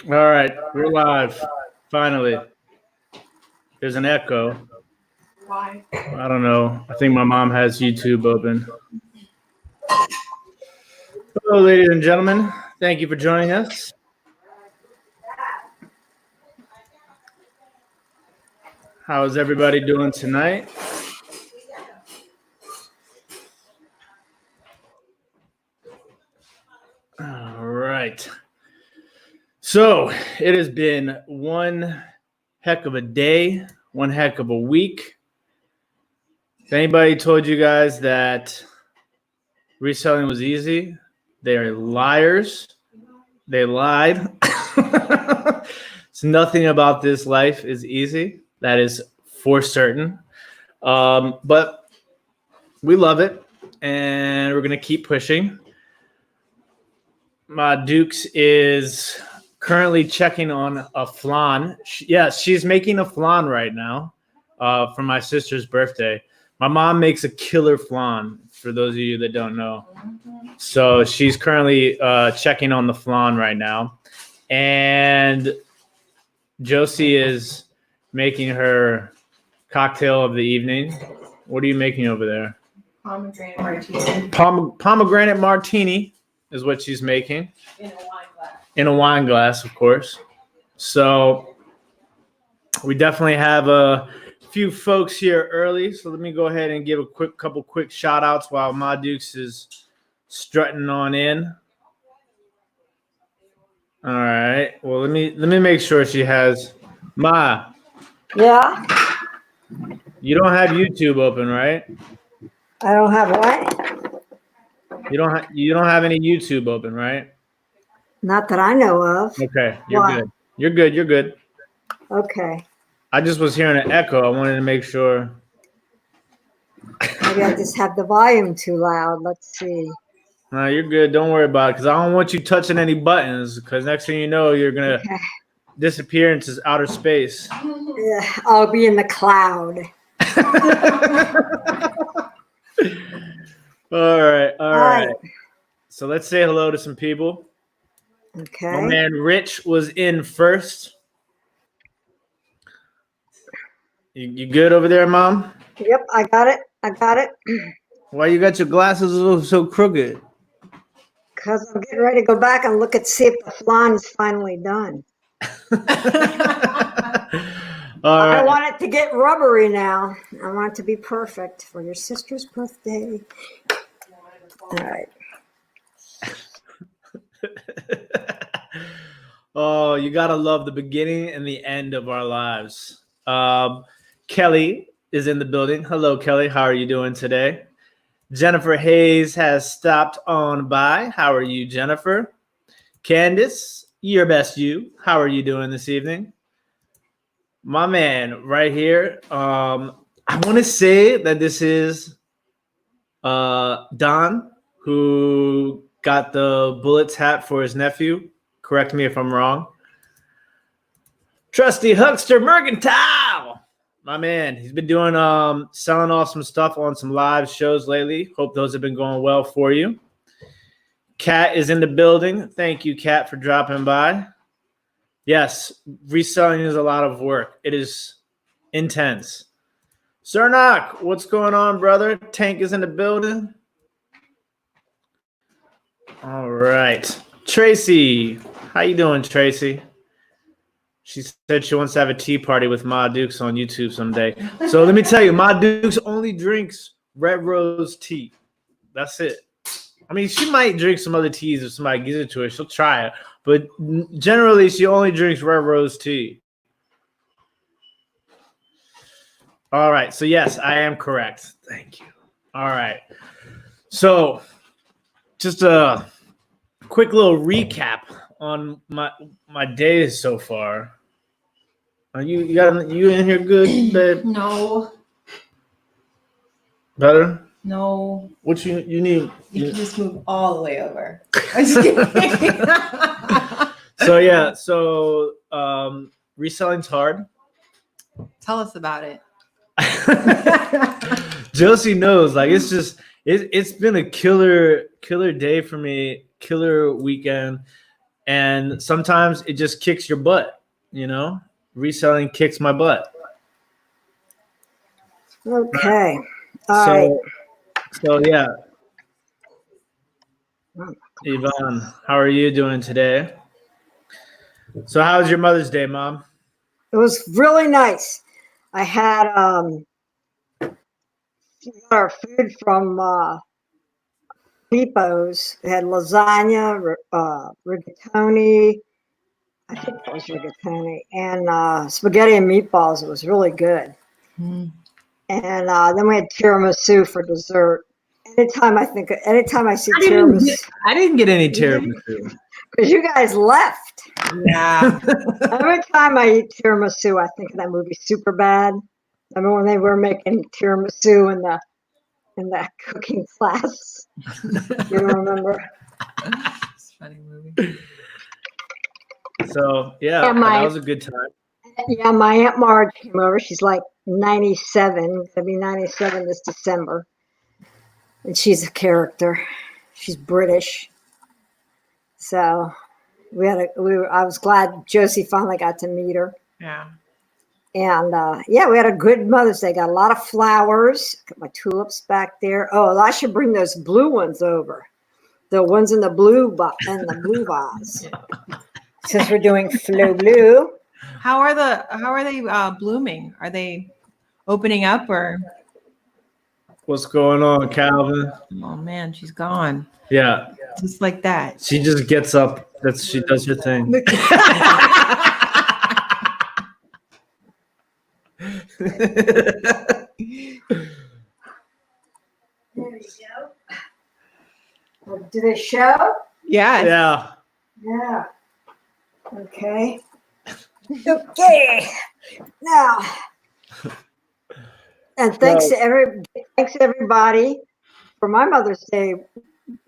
All right, we're live. Finally, there's an echo. Why? I don't know. I think my mom has YouTube open. Hello, ladies and gentlemen. Thank you for joining us. How is everybody doing tonight? All right. So it has been one heck of a day, one heck of a week. If anybody told you guys that reselling was easy, they are liars. They lied. It's nothing about this life is easy. That is for certain. But we love it, and we're gonna keep pushing. My Dukes is currently checking on a flan. Yes, she's making a flan right now for my sister's birthday. My mom makes a killer flan, for those of you that don't know. So she's currently checking on the flan right now. And Josie is making her cocktail of the evening. What are you making over there? Pomegranate martini. Pomegranate martini is what she's making. In a wine glass. In a wine glass, of course. So we definitely have a few folks here early. So let me go ahead and give a couple quick shout outs while Ma Dukes is strutting on in. All right. Well, let me make sure she has Ma. Yeah, You don't have YouTube open, right? I don't have what? You don't have any YouTube open, right? Not that I know of. Okay, you're Why? good. You're good. You're good. Okay. I just was hearing an echo. I wanted to make sure. Maybe I just have the volume too loud. Let's see. No, you're good. Don't worry about it, because I don't want you touching any buttons. Because next thing you know, you're gonna Okay. disappear into outer space. Yeah, I'll be in the cloud. All right. All Hi. right. So let's say hello to some people. My Okay. man Rich was in first. You good over there, Mom? Yep, I got it. I got it. Why you got your glasses so crooked? Because I'm getting ready to go back and look and see if the flan's finally done. All I right. want it to get rubbery now. I want it to be perfect for your sister's birthday. All right. Oh, you gotta love the beginning and the end of our lives. Kelly is in the building. Hello, Kelly. How are you doing today? Jennifer Hayes has stopped on by. How are you, Jennifer? Candace, your best you. How are you doing this evening? My man right here. I want to say that this is Don, who got the Bullets hat for his nephew. Correct me if I'm wrong. Trusty Huckster Mercantile. My man, he's been doing selling off some stuff on some live shows lately. Hope those have been going well for you. Kat is in the building. Thank you, Kat, for dropping by. Yes, reselling is a lot of work. It is intense. Cernak, what's going on, brother? Tank is in the building. All right. Tracy, how you doing, Tracy? She said she wants to have a tea party with Ma Dukes on YouTube someday. So let me tell you, Ma Dukes only drinks red rose tea. That's it. I mean, she might drink some other teas if somebody gives it to her. She'll try it. But generally, she only drinks red rose tea. All right. So, yes, I am correct. Thank you. All right. So, just a quick little recap on my days so far. Are you in here good, babe? No. Better? No. What you need? You can just move all the way over. I'm just kidding. So yeah, reselling's hard. Tell us about it. Josie knows, like it's been a killer day for me, killer weekend. and sometimes it just kicks your butt. Reselling kicks my butt. Okay. All right. So yeah, Yvonne, how are you doing today? So how was your Mother's Day, Mom? It was really nice. I had our food from Depot's. They had lasagna, rigatoni. I think that was rigatoni, and spaghetti and meatballs. It was really good. Mm. And then we had tiramisu for dessert. Anytime I see I tiramisu, didn't get any tiramisu. because you guys left. Yeah. Every time I eat tiramisu, I think of that movie Superbad. Remember when they were making tiramisu in the cooking class? You don't remember? It's a funny movie. So yeah, Yeah, that was a good time. Yeah, my Aunt Marge came over. She's like 97. Gonna be 97 this December. And she's a character. She's British. So I was glad Josie finally got to meet her. Yeah. And yeah, we had a good Mother's Day. Got a lot of flowers. Got my tulips back there. Oh, I should bring those blue ones over. The ones in the blue vase. Since we're doing Flo Blue. How are they blooming? Are they opening up or? What's going on, Calvin? Oh man, she's gone. Yeah, Just like that. she just gets up. She does her thing. There you go. Do they show? Yeah. Yeah. Yeah. Okay. Okay. Now, and thanks to everybody for my Mother's Day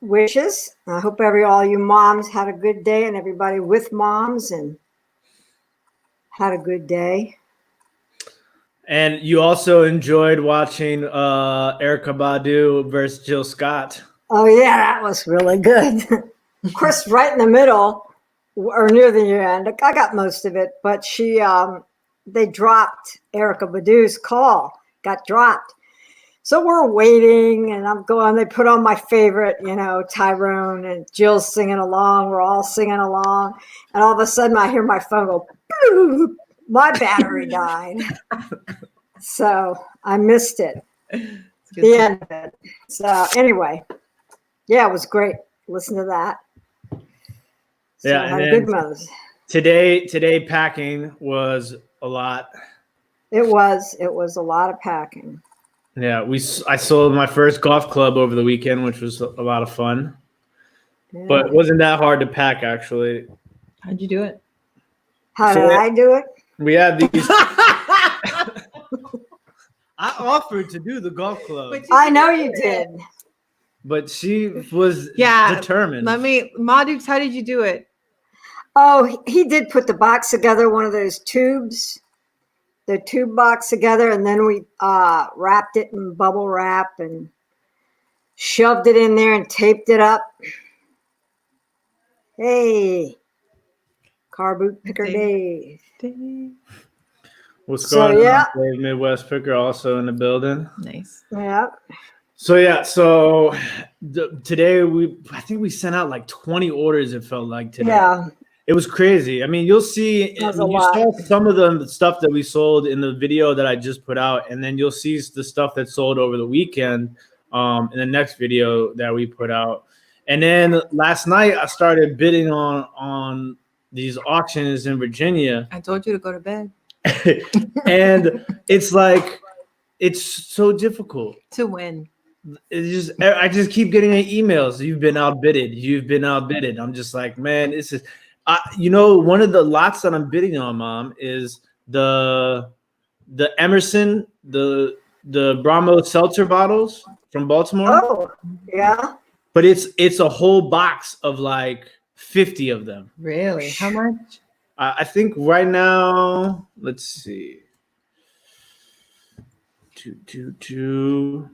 wishes. I hope all you moms had a good day, and everybody with moms and had a good day. And you also enjoyed watching Erykah Badu versus Jill Scott. Oh yeah, that was really good. Of course, right in the middle or near the end, I got most of it, but they dropped Erykah Badu's call, got dropped. So we're waiting, and I'm going. They put on my favorite, Tyrone, and Jill's singing along. We're all singing along, and all of a sudden, I hear my phone go. Boop, my battery died, so I missed it. The end of it. So anyway, yeah, it was great. Listen to that. So Yeah, I had a good Mother's. Today packing was a lot. It was a lot of packing. Yeah, I sold my first golf club over the weekend, which was a lot of fun. Yeah. But it wasn't that hard to pack, actually. How'd you do it? How did I do it? We had these. I offered to do the golf club, I know you did. but she was determined. Madukes, how did you do it? Oh, he did put the box together, one of those tubes, the tube box together, and then we wrapped it in bubble wrap and shoved it in there and taped it up. Hey, car boot picker Dave. What's going on? Yeah. Dave Midwest Picker also in the building. Nice. Yeah. So today I think we sent out like 20 orders. It felt like today. Yeah. It was crazy. I mean, you'll see. That was You a lot. saw some of the stuff that we sold in the video that I just put out, and then you'll see the stuff that sold over the weekend in the next video that we put out. And then last night I started bidding on these auctions in Virginia. I told you to go to bed. And it's like it's so difficult To win. I just keep getting emails. You've been outbidded. I'm just like, man, this is one of the lots that I'm bidding on, Mom, is the Emerson, the Brahmo seltzer bottles from Baltimore. Oh, yeah. But it's a whole box of like 50 of them. Really? How much? I think right now, let's see. 222.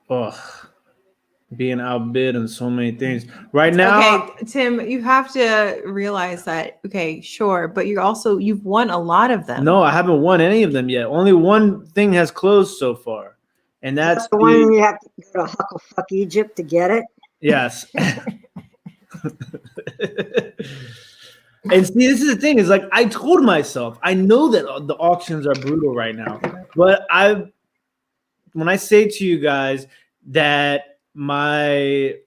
Oh, being outbid on so many things. Right now, Okay, Tim, you have to realize that. Okay, sure, but you've won a lot of them. no, I haven't won any of them yet. Only one thing has closed so far, and that's the one you have to go to Hucklefuck Egypt to get it. yes. And see, this is the thing, is like I told myself, I know that the auctions are brutal right now, but when I say to you guys that my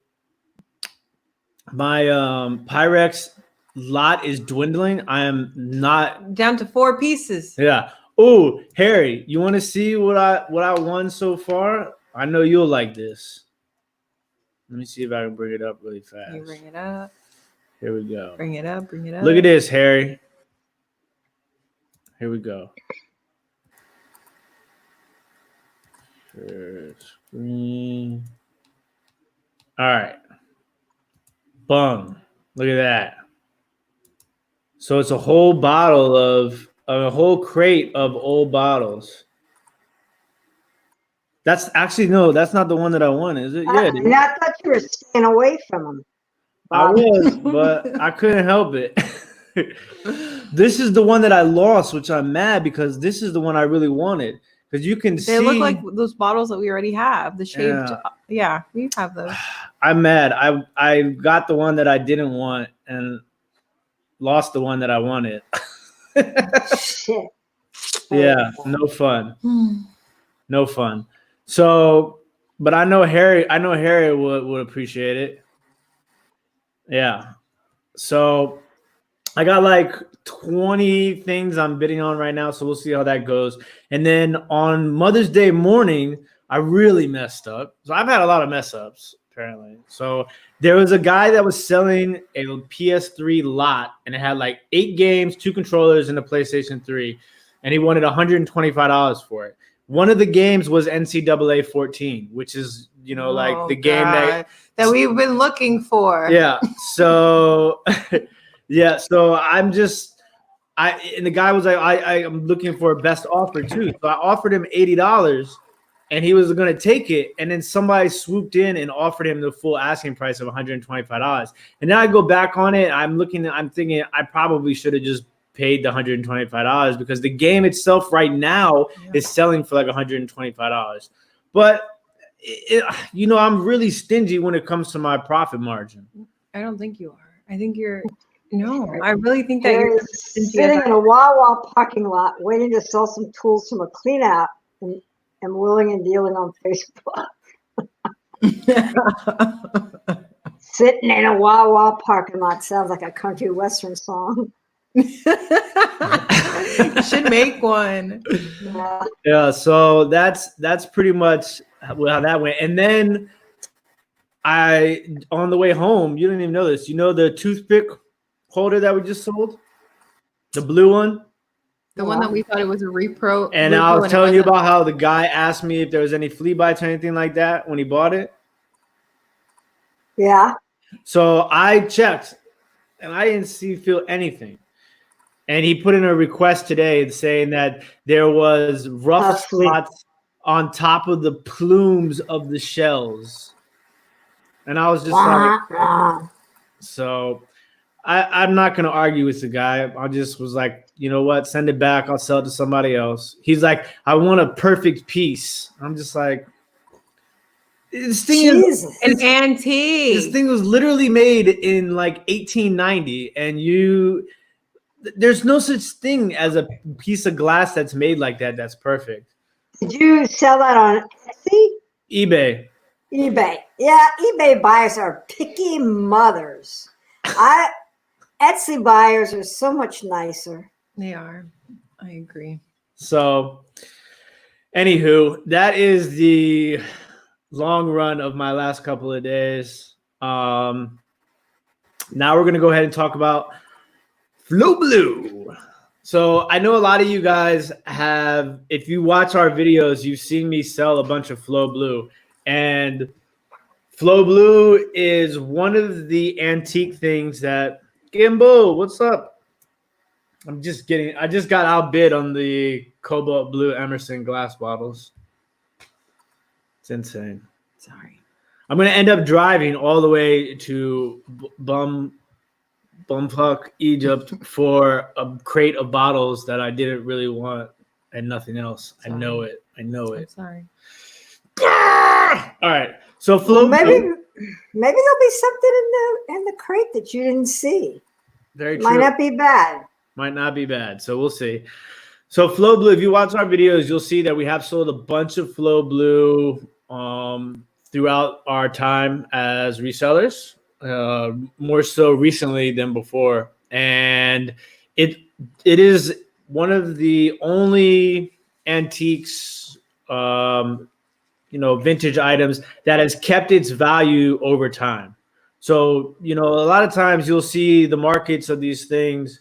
Pyrex lot is dwindling, I am not Down to 4 pieces. Yeah. Oh, Harry, you want to see what I won so far? I know you'll like this. Let me see if I can bring it up really fast. You bring it up. Here we go. Bring it up. Bring it up. Look at this, Harry. Here we go. Share screen. All right. Bung. Look at that. So it's a whole bottle of a whole crate of old bottles. That's actually no, that's not the one that I want, is it? Yeah. I thought you were staying away from them. I was, but I couldn't help it. This is the one that I lost, which I'm mad because this is the one I really wanted. Because you can see they look like those bottles that we already have. The shaved, yeah, we have those. I'm mad. I got the one that I didn't want and lost the one that I wanted. Shit. Yeah, no fun. No fun. So, but I know Harry would appreciate it. Yeah. So I got like 20 things I'm bidding on right now, so we'll see how that goes. And then on Mother's Day morning, I really messed up. So I've had a lot of mess ups, apparently. So there was a guy that was selling a PS3 lot, and it had like 8 games, 2 controllers, and a PlayStation 3. And he wanted $125 for it. One of the games was NCAA 14, which is, like the game that we've been looking for. Yeah. So, yeah. So I'm just, and the guy was like, I'm looking for a best offer too. So I offered him $80 and he was going to take it. And then somebody swooped in and offered him the full asking price of $125. And then I go back on it. I'm thinking I probably should have just paid the $125 because the game itself right now is selling for like $125. But I'm really stingy when it comes to my profit margin. I don't think you are. I think you're. No, I really think that You're you're sitting in a Wawa parking lot waiting to sell some tools from a clean out and willing and dealing on Facebook. Sitting in a Wawa parking lot sounds like a country western song. You should make one. Yeah, so that's pretty much how that went. And then on the way home, you didn't even know this. You know the toothpick holder that we just sold? The blue one? The one that we thought it was a repro. And I was telling you about how the guy asked me if there was any flea bites or anything like that when he bought it. Yeah. So I checked and I didn't feel anything. And he put in a request today saying that there was rough spots on top of the plumes of the shells. And I was just like, so I'm not going to argue with the guy. I just was like, you know what? Send it back. I'll sell it to somebody else. He's like, I want a perfect piece. I'm just like, this thing is an antique. This thing was literally made in like 1890. And there's no such thing as a piece of glass that's made like that. That's perfect. Did you sell that on Etsy? eBay. Yeah, eBay buyers are picky mothers. Etsy buyers are so much nicer. They are. I agree. So, anywho, that is the long run of my last couple of days. Now we're going to go ahead and talk about Flow Blue. So I know a lot of you guys have, if you watch our videos, you've seen me sell a bunch of Flow Blue. And Flow Blue is one of the antique things that, Gimbo, what's up? I just got outbid on the Cobalt Blue Emerson glass bottles. It's insane. Sorry. I'm gonna end up driving all the way to Bumfuck, Egypt for a crate of bottles that I didn't really want and nothing else. Sorry. I know it. I'm sorry. All right. So Well, maybe there'll be something in the crate that you didn't see. Very true. Might not be bad. Might not be bad. So we'll see. So Flow Blue, if you watch our videos, you'll see that we have sold a bunch of Flow Blue throughout our time as resellers, more so recently than before. And it is one of the only antiques, vintage items that has kept its value over time. So, a lot of times you'll see the markets of these things,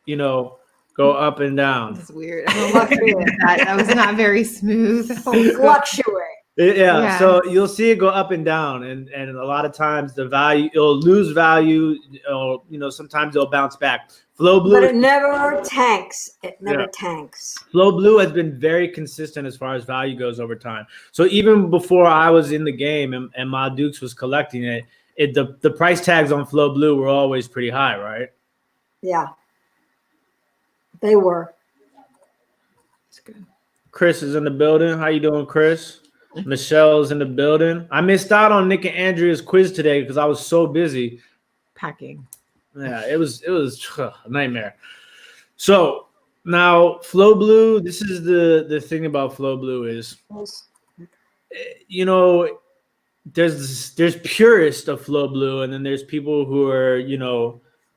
go up and down. That's weird. That was not very smooth. Fluctuate. Yeah. So you'll see it go up and down, and a lot of times the value, it'll lose value. Sometimes it'll bounce back. Flow Blue, but it never tanks. It never tanks. Flow Blue has been very consistent as far as value goes over time. So even before I was in the game and my Dukes was collecting it, the price tags on Flow Blue were always pretty high, right? Yeah, they were. That's good. Chris is in the building. How you doing, Chris? Michelle's in the building. I missed out on Nick and Andrea's quiz today because I was so busy Packing. Yeah, it was a nightmare. So now Flow Blue, this is the thing about Flow Blue is, there's purists of Flow Blue, and then there's people who are,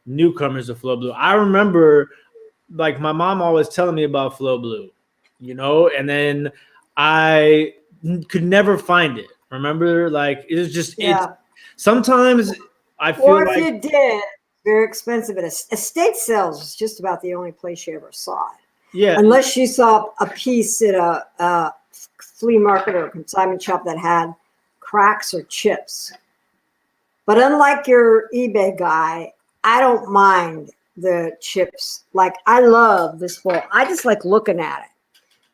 newcomers of Flow Blue. I remember, like, my mom always telling me about Flow Blue, and then I could never find it. Remember, like, it was just sometimes I feel or if like you did, very expensive. At estate sales was just about the only place you ever saw it. Yeah, unless you saw a piece at a flea market or a consignment shop that had cracks or chips. But unlike your eBay guy, I don't mind the chips. Like, I love this bowl. I just like looking at it.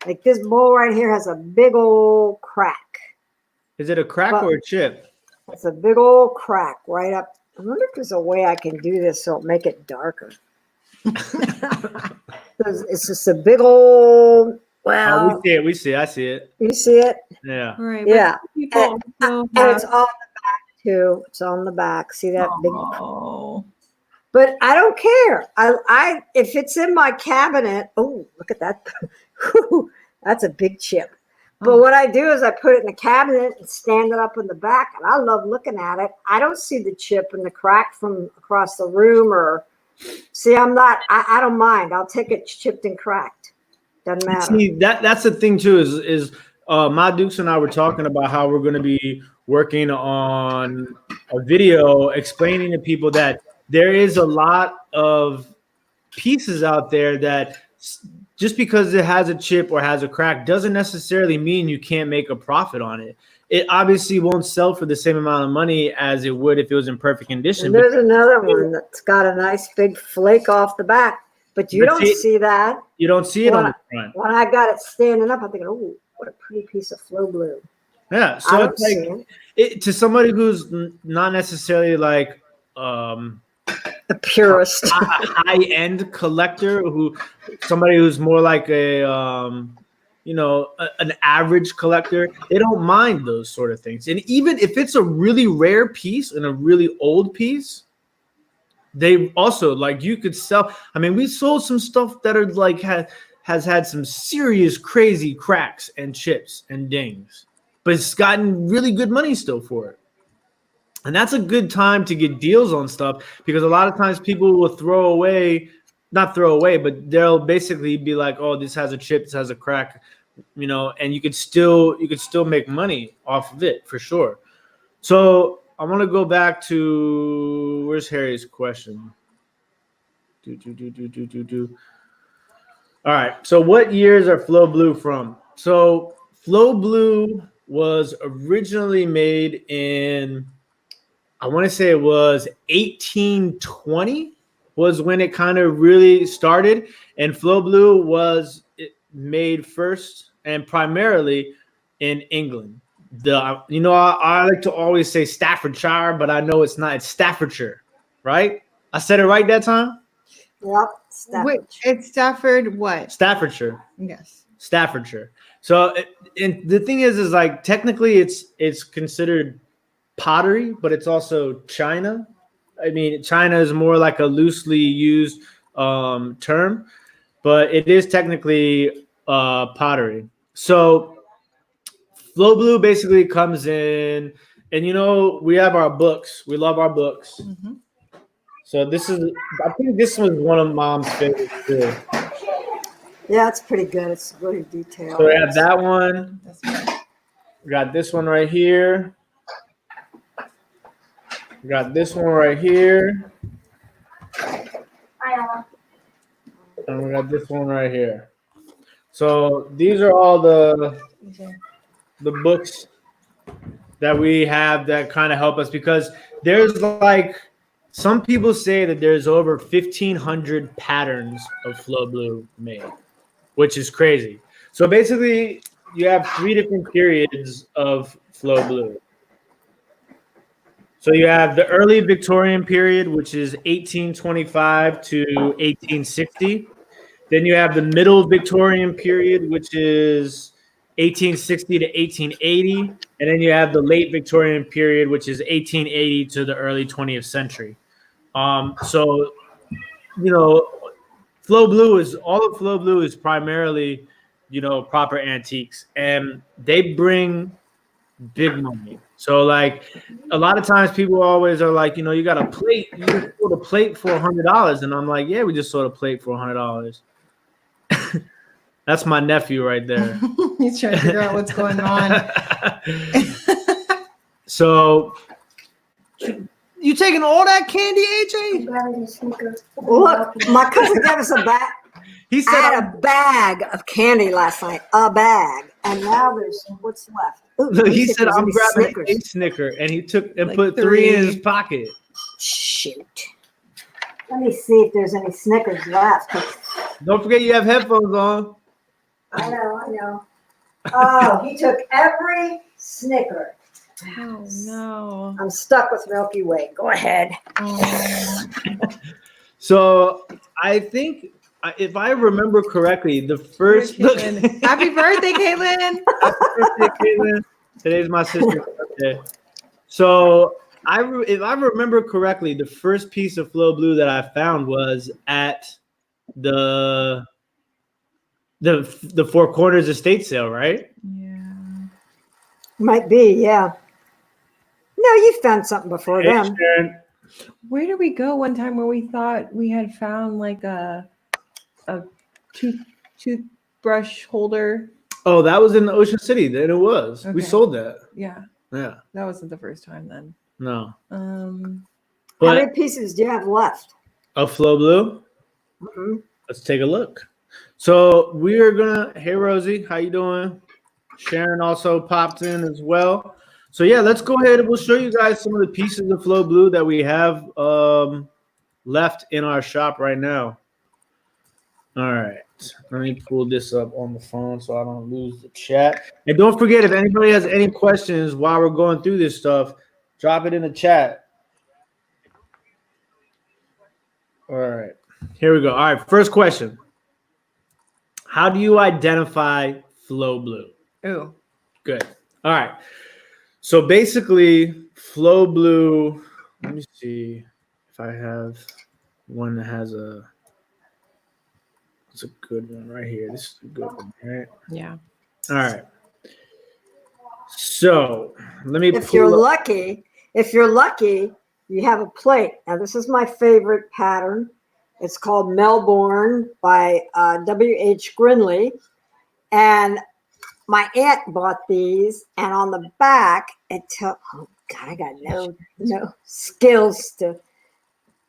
Like, this bowl right here has a big old crack. Is it a crack or a chip? It's a big old crack right up. I wonder if there's a way I can do this so it'll make it darker. It's just a big old. Well, we see it. I see it. You see it? Yeah. Right. Yeah. People And it's on the back too. It's on the back. See that big? Oh. But I don't care. I if it's in my cabinet. Oh, look at that! That's a big chip. But what I do is I put it in the cabinet and stand it up in the back, and I love looking at it. I don't see the chip and the crack from across the room, or see. I don't mind. I'll take it chipped and cracked. Doesn't matter. See, that's the thing too. Is my Dukes and I were talking about how we're going to be working on a video explaining to people that there is a lot of pieces out there that just because it has a chip or has a crack doesn't necessarily mean you can't make a profit on it. It obviously won't sell for the same amount of money as it would if it was in perfect condition. And there's another one that's got a nice big flake off the back, but you don't see that. You don't see it on the front. When I got it standing up, I'm thinking, oh, what a pretty piece of Flow Blue. Yeah, so it's like to somebody who's not necessarily like a purist, a high-end collector, somebody who's more like an average collector, they don't mind those sort of things. And even if it's a really rare piece and a really old piece, they also, like, you could sell. I mean, we sold some stuff that are like has had some serious crazy cracks and chips and dings, but it's gotten really good money still for it. And that's a good time to get deals on stuff, because a lot of times people will not throw away, but they'll basically be like, oh, this has a chip, this has a crack, and you could still make money off of it for sure. So I want to go back to, where's Harry's question? All right. So what years are Flow Blue from? So Flow Blue was originally made in, I want to say it was 1820 was when it kind of really started. And Flow Blue was made first and primarily in England. I like to always say Staffordshire, but I know it's not. It's Staffordshire, right? I said it right that time. Yep. Wait, it's Stafford what? Staffordshire. Yes. Staffordshire. So, and the thing is like technically it's considered pottery, but it's also China. I mean, China is more like a loosely used term, but it is technically pottery. So, Flow Blue basically comes in, and we have our books. We love our books. Mm-hmm. So I think this was one of Mom's favorites too. Yeah, it's pretty good. It's really detailed. So we have that one. We got this one right here. We got this one right here. And we got this one right here. So these are all the books that we have that kind of help us, because there's like some people say that there's over 1,500 patterns of Flow Blue made, which is crazy. So basically, you have 3 different periods of Flow Blue. So you have the early Victorian period, which is 1825 to 1860. Then you have the middle Victorian period, which is 1860 to 1880. And then you have the late Victorian period, which is 1880 to the early 20th century. So, Flow Blue is primarily, proper antiques, and they bring big money. So like a lot of times people always are like, you got a plate, you just sold a plate for $100. And I'm like, yeah, we just sold a plate for $100. That's my nephew right there. He's trying to figure out what's going on. So you taking all that candy, AJ? Look, my cousin gave us a bag. He I said, had a bag of candy last night. A bag. And now there's what's left. Ooh, look, let me he see if said, there's I'm any grabbing Snickers. a Snicker, and he took and Like put 3 in 3. his pocket. Shoot. Let me see if there's any Snickers left. Don't forget you have headphones on. I know. Oh, he took every Snicker. Oh no. I'm stuck with Milky Way. Go ahead. Oh. So I think, if I remember correctly, the first look. Happy birthday, Caitlin. Happy birthday, Caitlin. Today's my sister's birthday. So if I remember correctly, the first piece of Flow Blue that I found was at the Four Corners estate sale, right? Yeah. Might be, yeah. No, you found something before Hey, them. Sharon. Where did we go one time where we thought we had found like a toothbrush holder? Oh, that was in Ocean City. Then it was. We Okay. sold that. Yeah, Yeah. that wasn't the first time then. No. How But many pieces do you have left? of Flow Blue, Mhm. let's take a look. So we are gonna. Hey Rosie, how you doing? Sharon also popped in as well. So yeah, let's go ahead and we'll show you guys some of the pieces of Flow Blue that we have left in our shop right now. All right, let me pull this up on the phone so I don't lose the chat. And don't forget, if anybody has any questions while we're going through this stuff, drop it in the chat. All right, here we go. All right, first question. How do you identify Flow Blue? Oh, Good. All right. So basically, Flow Blue, let me see if I have one that has it's a good one right here. This is a good one, right? yeah. All right. So let me If you're pull up. lucky, you have a plate. Now, this is my favorite pattern. It's called Melbourne by W.H. Grinley. And my aunt bought these, and on the back, it took, oh God, I got no skills to,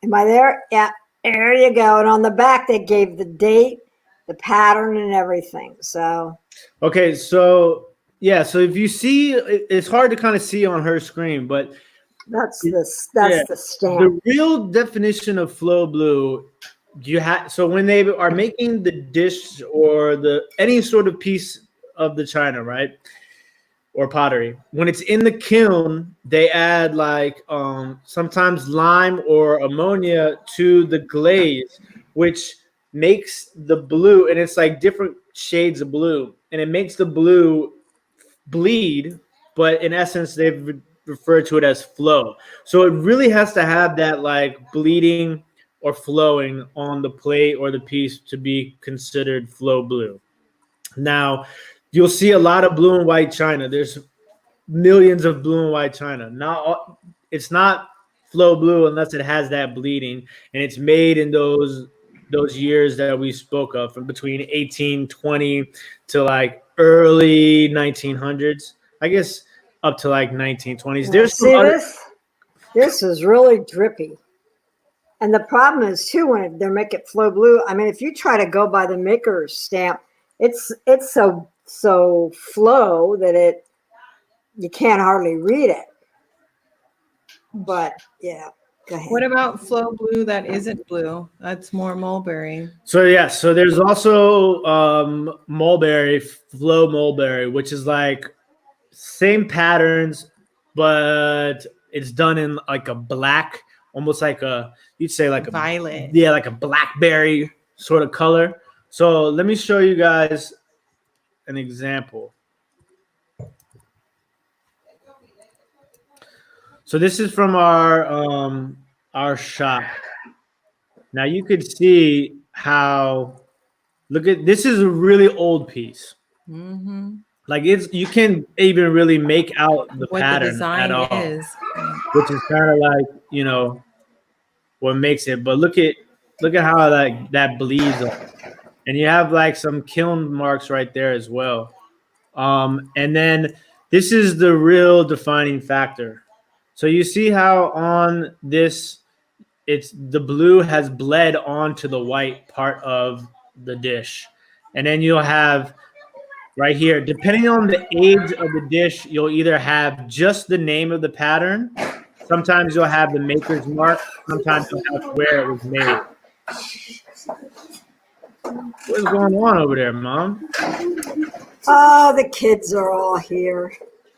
am I there? Yeah, there you go. And on the back, they gave the date, the pattern, and everything. So, Okay, so yeah, so if you see, it's hard to kind of see on her screen, but that's the The stamp. real definition of Flow Blue, so when they are making the dish or any sort of piece of the china, right? or pottery. When it's in the kiln, they add like sometimes lime or ammonia to the glaze, which makes the blue, and it's like different shades of blue, and it makes the blue bleed, but in essence, they've referred to it as flow. So it really has to have that like bleeding or flowing on the plate or the piece to be considered flow blue. Now, you'll see a lot of blue and white china. There's millions of blue and white china. It's not flow blue unless it has that bleeding, and it's made in those years that we spoke of, from between 1820 to like early 1900s. I guess up to like 1920s. There's some See other, this? This is really drippy. And the problem is too, when they make it flow blue, I mean, if you try to go by the maker's stamp, it's so flow that you can't hardly read it. But yeah, go ahead. What about flow blue that isn't blue? That's more mulberry. So yeah, so there's also mulberry, flow mulberry, which is like same patterns, but it's done in like a black, almost like you'd say like a violet. Yeah, like a blackberry sort of color. So let me show you guys an example. So this is from our shop. Now you could see how, look at, this is a really old piece. Mm-hmm. Like you can even really make out the What pattern the design at all, is, which is kind of like, what makes it. But look at how like that bleeds up. And you have like some kiln marks right there as well. And then this is the real defining factor. So you see how on this, it's the blue has bled onto the white part of the dish. And then you'll have right here, depending on the age of the dish, you'll either have just the name of the pattern. Sometimes you'll have the maker's mark. Sometimes you'll have where it was made. What's going on over there, Mom? Oh, the kids are all here.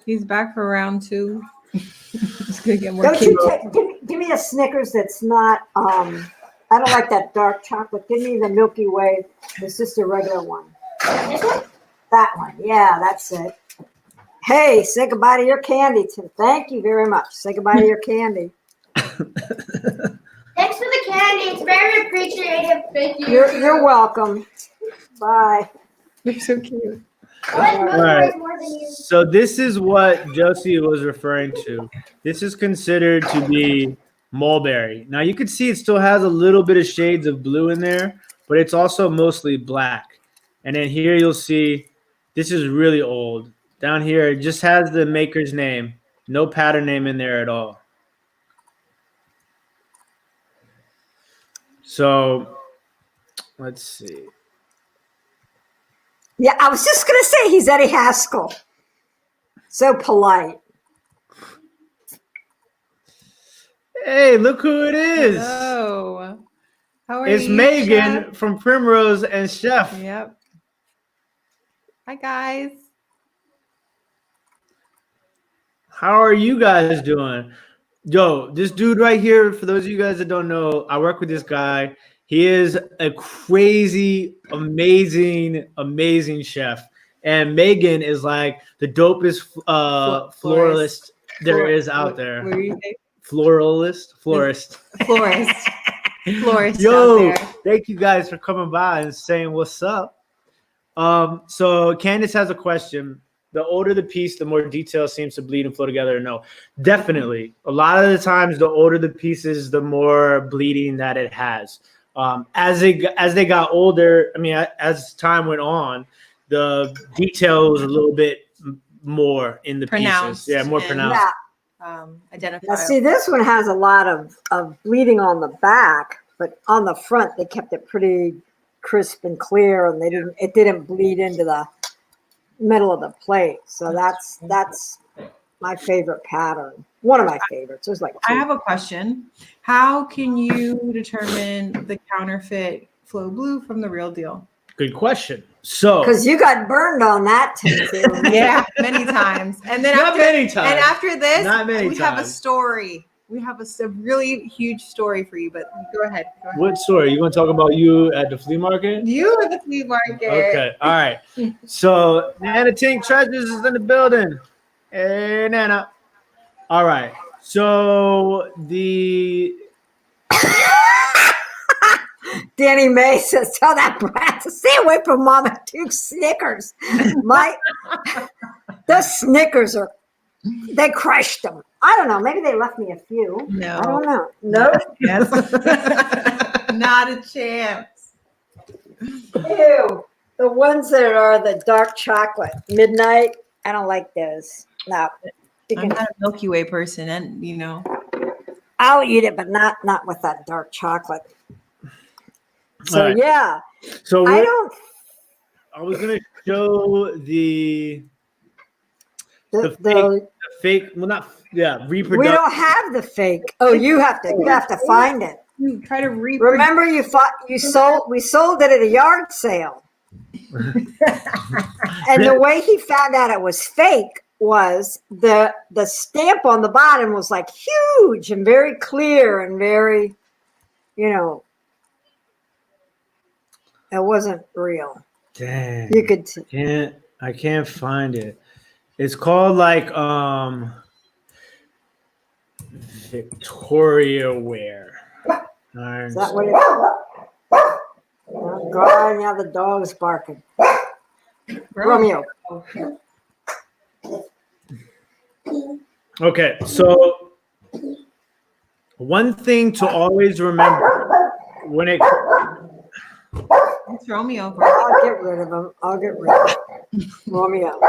He's back for round 2. Just gonna get more Don't kids. give me a Snickers that's not, I don't like that dark chocolate. Give me the Milky Way. It's just a regular one. This one? That one. Yeah, that's it. Hey, say goodbye to your candy, Tim. Thank you very much. Say goodbye to your candy. Thanks for the candy. It's very appreciated. Thank you. You're welcome. Bye. You're so cute. I like most All right. more than you. So this is what Josie was referring to. This is considered to be mulberry. Now you can see it still has a little bit of shades of blue in there, but it's also mostly black. And then here you'll see this is really old. Down here, it just has the maker's name. No pattern name in there at all. So let's see. Yeah, I was just going to say he's Eddie Haskell. So polite. Hey, look who it is. Hello. How are It's you? Megan Chef? from Primrose and Chef. Yep. Hi, guys. How are you guys doing? Yo, this dude right here, for those of you guys that don't know, I work with this guy. He is a crazy, amazing chef. And Megan is like the dopest florist there is out there. What were you saying? Florist. Florist. Florist Yo, out there. thank you guys for coming by and saying what's up. So Candace has a question. The older the piece, the more detail seems to bleed and flow together. No, definitely. A lot of the times, the older the pieces, the more bleeding that it has. As they got older, I mean, as time went on, the detail was a little bit more in the Pronounced pieces. Yeah, more and- pronounced. Yeah. Identifiable. Now, see, this one has a lot of bleeding on the back, but on the front, they kept it pretty crisp and clear, and it didn't bleed into the middle of the plate. So that's my favorite pattern. One of my favorites. There's like I two. have a question. How can you determine the counterfeit flow blue from the real deal? Good question. So Because you got burned on that, Timothy. Yeah, many times. And then not after, many times. and after this, Not many we have a times. story. We have a really huge story for you, but go ahead. Go ahead. What story? You want to talk about you at the flea market? You at the flea market. Okay. All right. So Nana Tink Treasures is in the building. Hey, Nana. All right. So the Danny May says, tell that brat to stay away from Mama Duke's Snickers. The Snickers they crushed them. I don't know. Maybe they left me a few. No. I don't know. No. Yes. Not a chance. Ew. The ones that are the dark chocolate, midnight, I don't like those. No. I'm not a Milky Way person, and I'll eat it, but not with that dark chocolate. So All right. yeah. So I don't I was gonna show the the fake. Well, not we reproduction. don't have the fake. Oh, you have to find it. You try to Remember we sold it at a yard sale. And the way he found out it was fake was the stamp on the bottom was like huge and very clear and very, it wasn't real. Dang. You could I can't find it. It's called like Victoria wear. Is that what it is? Oh God, now the dog's barking. Romeo. Okay, so one thing to always remember when it It's Romeo. I'll get rid of him. I'll get rid of him. Romeo.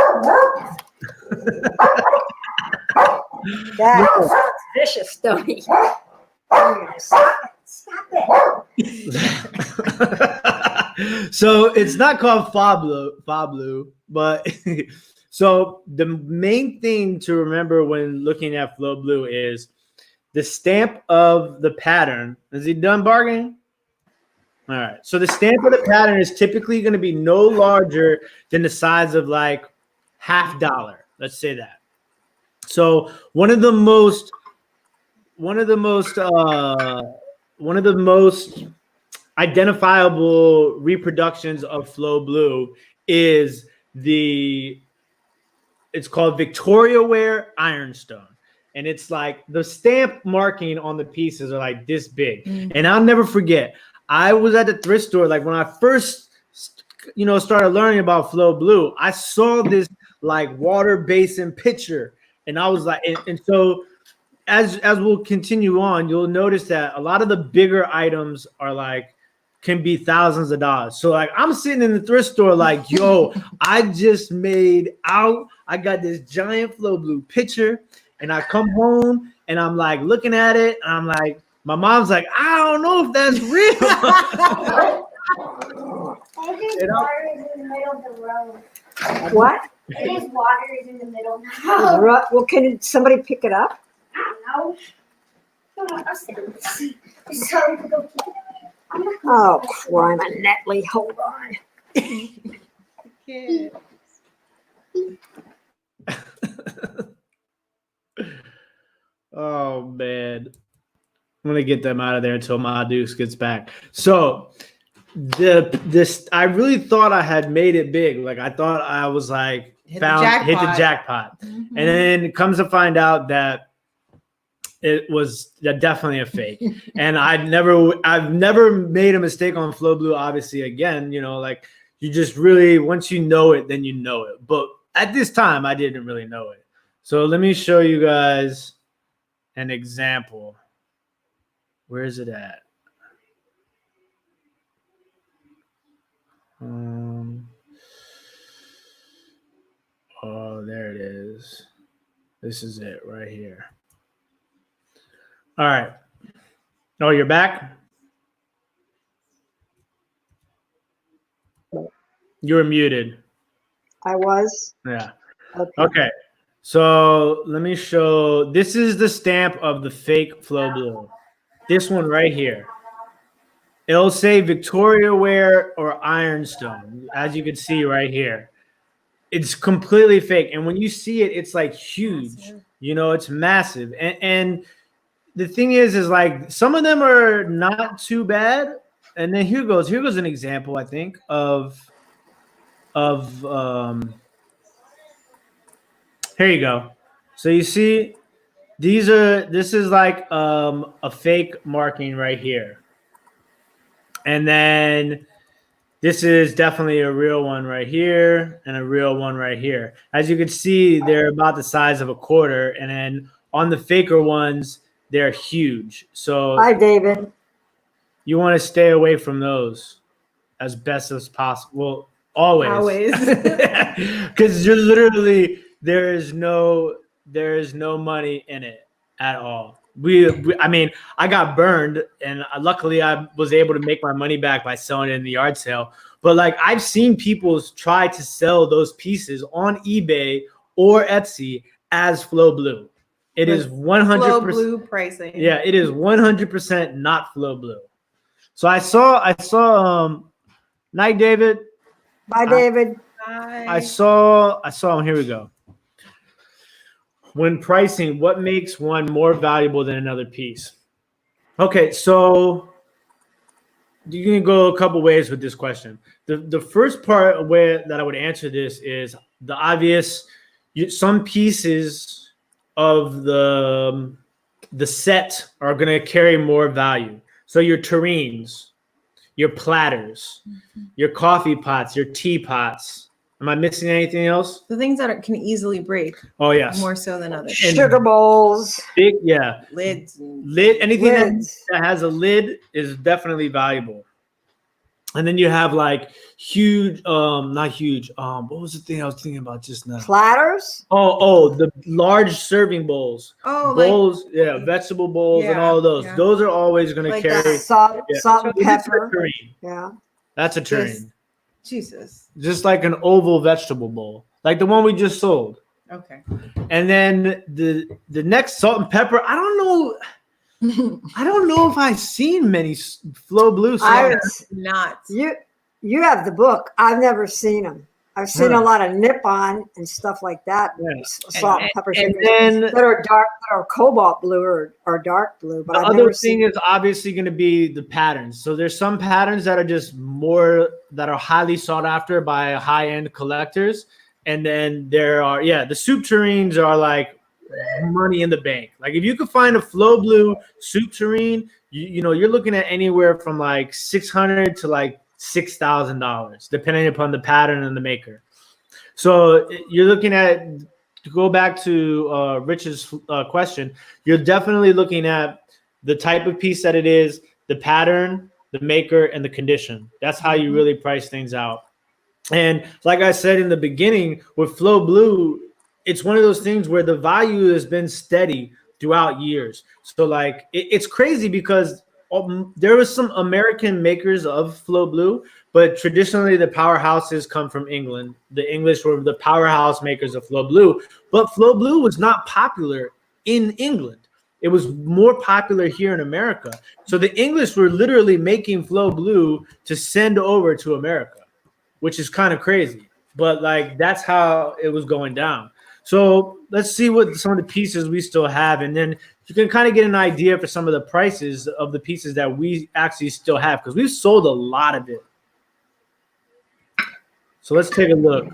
That sounds vicious, don't he? Romeo, stop it. So it's not called Fablu, but so the main thing to remember when looking at Flow Blue is the stamp of the pattern. Is he done bargaining? All right. So the stamp of the pattern is typically going to be no larger than the size of like $50. Let's say that. So one of the most identifiable reproductions of Flow Blue is it's called Victoria Wear Ironstone. And it's like the stamp marking on the pieces are like this big. Mm-hmm. And I'll never forget, I was at the thrift store, like when I first, started learning about Flow Blue, I saw this like water basin picture. And I was like, and so as we'll continue on, you'll notice that a lot of the bigger items are like, can be thousands of dollars. So like I'm sitting in the thrift store like, yo, I just made out. I got this giant Flow Blue picture and I come home and I'm like looking at it. And I'm like, my mom's like, I don't know if that's real. It is water is in the middle of the road. What? It is water is in the middle of the road. Well, can somebody pick it up? I don't know. So go pick it up. Oh, crime, Netley, hold on. Oh, man. I'm going to get them out of there until my Deuce gets back. So I really thought I had made it big. Like I thought I was like, hit the jackpot. Mm-hmm. And then it comes to find out that it was definitely a fake. And I've never made a mistake on Flow Blue, obviously, again, like you just really, once you know it, then you know it. But at this time, I didn't really know it. So let me show you guys an example. Where is it at? Oh, there it is. This is it right here. All right. Oh, you're back? You were muted. I was? Yeah. Okay. So let me show. This is the stamp of the fake Flow Blue. This one right here. It'll say Victoria Ware or Ironstone, as you can see right here. It's completely fake. And when you see it, it's like huge. Massive. You know, it's massive. And the thing is like some of them are not too bad. And then here goes an example, I think, of here you go. So you see, this is like a fake marking right here. And then this is definitely a real one right here and a real one right here. As you can see, they're about the size of a quarter. And then on the faker ones, they're huge. So Hi, David. you want to stay away from those as best as possible. Well, always. Because you're literally, there is no money in it at all. I mean, I got burned, and luckily I was able to make my money back by selling it in the yard sale. But like, I've seen people try to sell those pieces on eBay or Etsy as Flow Blue. It is 100% Flow Blue pricing. Yeah, it is 100% not Flow Blue. So I saw Night David. Bye, David. I saw him. Here we go. When pricing, what makes one more valuable than another piece? Okay, so you can go a couple ways with this question. The first part where that I would answer this is the obvious. Some pieces of the set are going to carry more value. So your tureens, your platters, your coffee pots, your teapots. Am I missing anything else? The things that can easily break. Oh, yes. More so than others. Sugar bowls. Big, yeah. Lids. Anything Lids. that has a lid is definitely valuable. And then you have like huge, not huge. What was the thing I was thinking about just now? Platters. Oh, the large serving bowls. Oh, bowls, vegetable bowls and all of those. Yeah. Those are always going to Like carry Salt and This is a pepper. tureen. Yeah. That's a tureen. Jesus. Just like an oval vegetable bowl, like the one we just sold. Okay. And then the next salt and pepper. I don't know if I've seen many Flow Blue salt. Not. You have the book. I've never seen them. I've seen a lot of Nippon and stuff like that. Yeah. Salt and pepper and shakers then that are dark, that are cobalt blue or dark blue. But the I've other never thing seen. is obviously going to be the patterns. So there's some patterns that are just more that are highly sought after by high-end collectors. And then there are, the soup tureens are like money in the bank. Like if you could find a Flow Blue soup tureen, you know, you're looking at anywhere from like $600 to like $6,000, depending upon the pattern and the maker. So you're looking at, to go back to Rich's question, you're definitely looking at the type of piece that it is, the pattern, the maker, and the condition. That's how you really price things out. And like I said in the beginning, with Flow Blue, it's one of those things where the value has been steady throughout years. So like it's crazy because there was some American makers of Flow Blue, but traditionally the powerhouses come from England. The English were the powerhouse makers of Flow Blue, but Flow Blue was not popular in England. It was more popular here in America. So the English were literally making Flow Blue to send over to America, which is kind of crazy. But like that's how it was going down. So let's see what some of the pieces we still have, and then you can kind of get an idea for some of the prices of the pieces that we actually still have, because we've sold a lot of it. So let's take a look.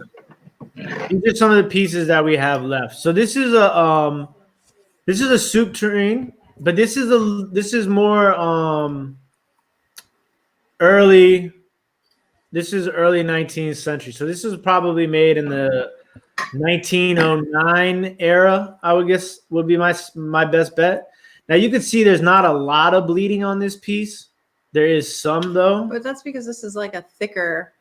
These are some of the pieces that we have left. So this is a soup tureen, but this is more early. This is early 19th century. So this is probably made in the 1909 era, I would guess would be my best bet. Now you can see there's not a lot of bleeding on this piece. There is some though. But that's because this is like a thicker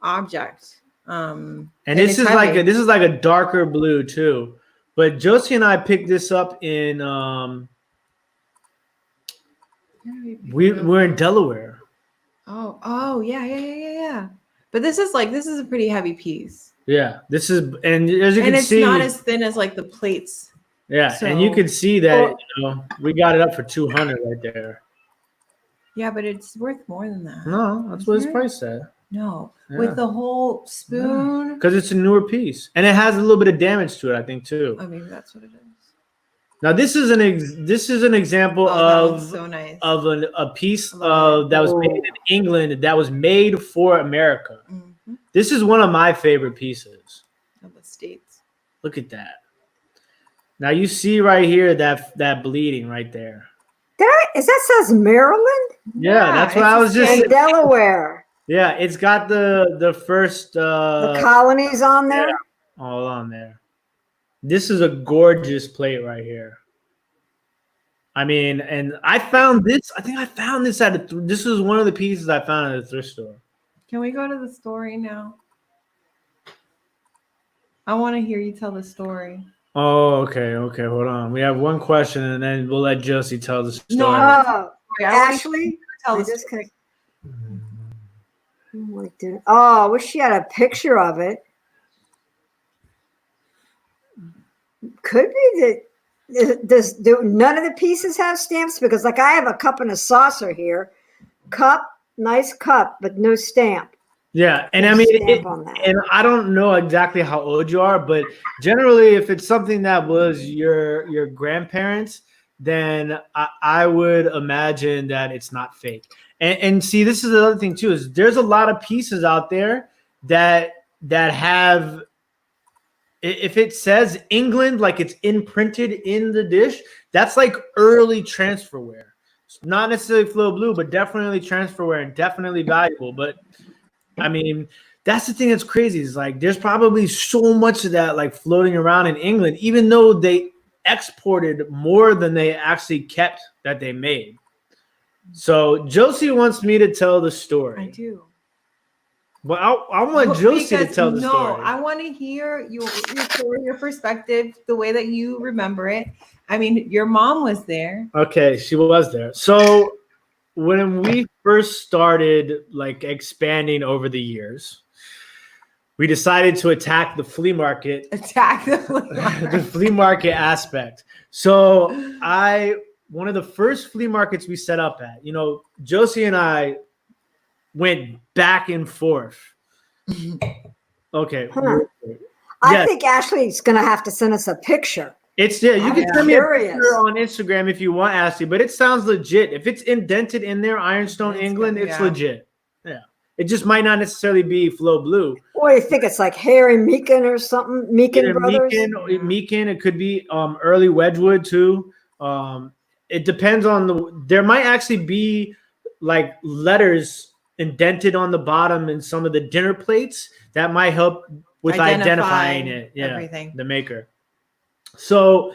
object. And this is like a darker blue too. But Josie and I picked this up in we're in Delaware. Oh yeah. But this is a pretty heavy piece. Yeah, this is, and as you can see, it's not as thin as like the plates. Yeah, and you can see that we got it up for $200 right there. Yeah, but it's worth more than that. No, that's what his Isn't it? price said. No, Yeah. with the whole spoon. Because it's a newer piece, and it has a little bit of damage to it, I think, too. Oh, maybe that's what it is. Now, this is an example That of one's so nice. a piece Love that was made in England that was made for America. Mm-hmm. This is one of my favorite pieces. Of the States. Look at that. Now you see right here that bleeding right there. That says Maryland Yeah, that's what it's I a was just and saying. Delaware. Yeah, it's got the first The colonies on there. all on there. This is a gorgeous plate right here. I mean, and I found this. I think I found this this was one of the pieces I found at a thrift store. Can we go to the story now? I want to hear you tell the story. Oh, okay. Hold on. We have one question, and then we'll let Josie tell the story. No, Oh, I want Ashley. you to tell I the just story. Oh, I wish she had a picture of it. Could be that. Do none of the pieces have stamps? Because like I have a cup and a saucer here. Cup, nice cup, but no stamp. Yeah, and No I mean, stamp on that. and I don't know exactly how old you are, but generally, if it's something that was your grandparents, then I would imagine that it's not fake. And see, this is the other thing too, is there's a lot of pieces out there that have, if it says England, like it's imprinted in the dish, that's like early transferware. It's not necessarily Flow Blue, but definitely transferware and definitely valuable. But I mean, that's the thing that's crazy, is like there's probably so much of that like floating around in England, even though they exported more than they actually kept that they made. So Josie wants me to tell the story. I do. Well, I want Josie to tell the story. No, I want to hear your story, your perspective, the way that you remember it. I mean, your mom was there. Okay, she was there. So when we first started like expanding over the years, we decided to attack the flea market. Attack the flea market. The flea market aspect. So one of the first flea markets we set up at, Josie and I went back and forth. Okay. Huh. I think Ashley's going to have to send us a picture. You can send me a curious. picture on Instagram if you want, Ashley, but it sounds legit. If it's indented in there, Ironstone, England, it's legit. Yeah. It just might not necessarily be Flow Blue. Or you think it's like Harry Meakin or something? Meakin Brothers? Meakin, it could be early Wedgwood too. It depends on there might actually be like letters indented on the bottom in some of the dinner plates that might help with identifying it. Yeah, everything. The maker. So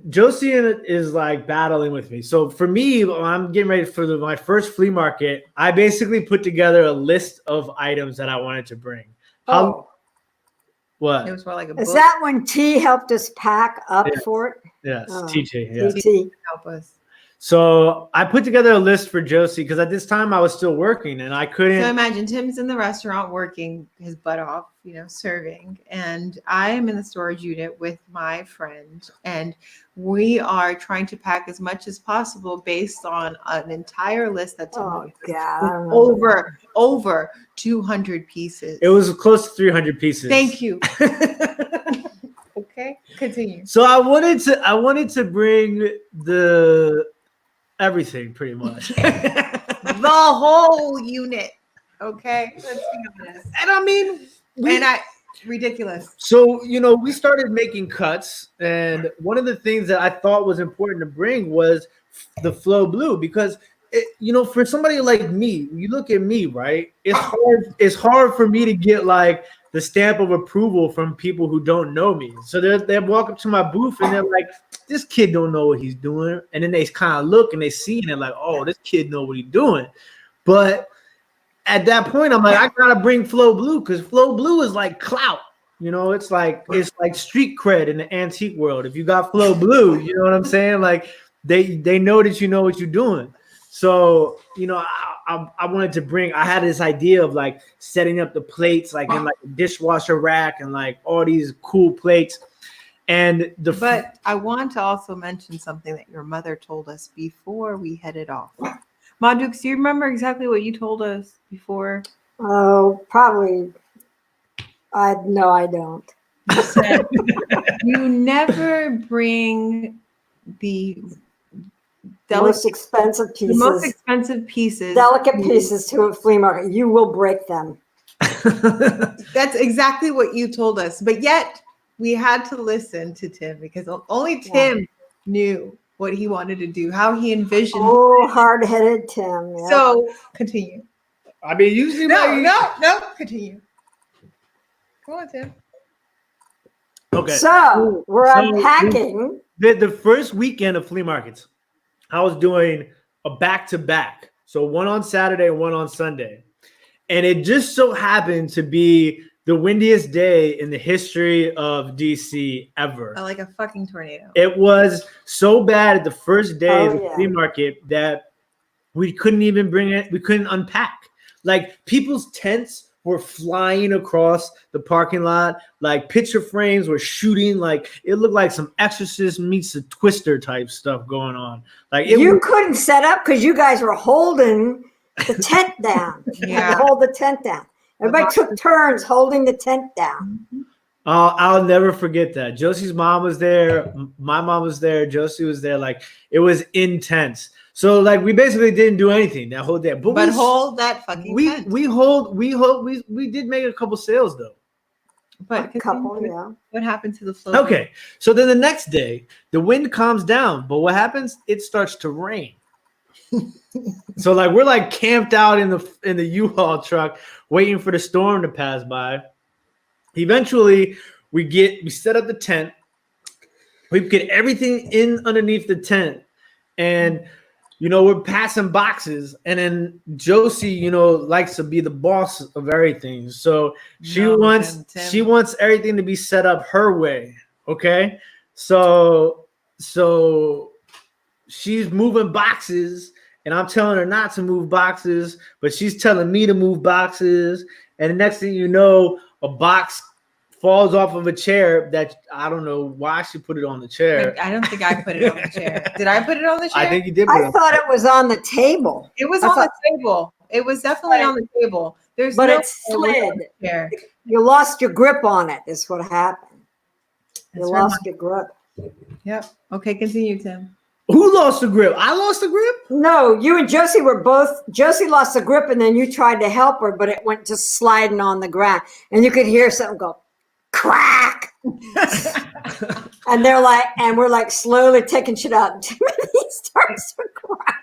Josie is like battling with me. So for me, when I'm getting ready for my first flea market, I basically put together a list of items that I wanted to bring. What? It was more like a book. Is that when T helped us pack up for it? Yes, Oh. TJ. Yeah. T. Help us. So I put together a list for Josie because at this time I was still working and I couldn't. So imagine Tim's in the restaurant working his butt off, serving. And I am in the storage unit with my friend. And we are trying to pack as much as possible based on an entire list that's Oh, God. over 200 pieces. It was close to 300 pieces. Thank you. Okay, continue. So I wanted to bring everything pretty much. The whole unit. Okay, let's be honest. And I mean, ridiculous. So, we started making cuts, and one of the things that I thought was important to bring was the Flow Blue because, for somebody like me, you look at me, right? It's hard for me to get like the stamp of approval from people who don't know me. So they walk up to my booth and they're like, this kid don't know what he's doing. And then they kind of look and they see and they're like, oh, this kid know what he's doing. But at that point, I'm like, I gotta bring Flow Blue because Flow Blue is like clout. It's like street cred in the antique world. If you got Flow Blue, you know what I'm saying? Like they know that you know what you're doing. So, I wanted to I had this idea of like setting up the plates like in like a dishwasher rack and like all these cool plates. But I want to also mention something that your mother told us before we headed off. Madux, do you remember exactly what you told us before? Oh, probably. No, I don't. You said you never bring the Most expensive the most pieces, expensive pieces, delicate pieces to a flea market. You will break them. That's exactly what you told us. But yet we had to listen to Tim because only Tim knew what he wanted to do, how he envisioned. Oh, hard-headed Tim. Yep. So continue. I mean, usually No, continue. Come on, Tim. Okay. So we're unpacking. The first weekend of flea markets, I was doing a back-to-back. So one on Saturday, one on Sunday. And it just so happened to be the windiest day in the history of DC ever. Like a fucking tornado. It was so bad at the first day of the yeah. flea market that we couldn't even bring it. We couldn't unpack. Like people's tents were flying across the parking lot. Like picture frames were shooting. Like it looked like some Exorcist meets a Twister type stuff going on. Like You couldn't set up because you guys were holding the tent down. You had to hold the tent down. Everybody took turns holding the tent down. I'll never forget that. Josie's mom was there. My mom was there. Josie was there. Like it was intense. So like we basically didn't do anything that whole day. But hold that fucking tent. We did make a couple sales though. But a couple, yeah. What happened to the float? Okay. So then the next day, the wind calms down, but what happens? It starts to rain. So like we're like camped out in the U-Haul truck waiting for the storm to pass by. Eventually we set up the tent. We get everything in underneath the tent, and we're passing boxes, and then Josie likes to be the boss of everything. So she wants everything to be set up her way. Okay. So she's moving boxes, and I'm telling her not to move boxes, but she's telling me to move boxes. And the next thing you know, a box falls off of a chair that I don't know why she put it on the chair. I don't think I put it on the chair. Did I put it on the chair? I think you did. I thought it was on the table. It was on the table. It was definitely on the table. But it slid. You lost your grip on it, is what happened. You lost your grip. Yep. Okay, continue, Tim. Who lost the grip? I lost the grip? No, you and Josie were both. Josie lost the grip, and then you tried to help her, but it went just sliding on the ground. And you could hear something go, crack. And we're like slowly taking shit out. And Timothy starts to cry.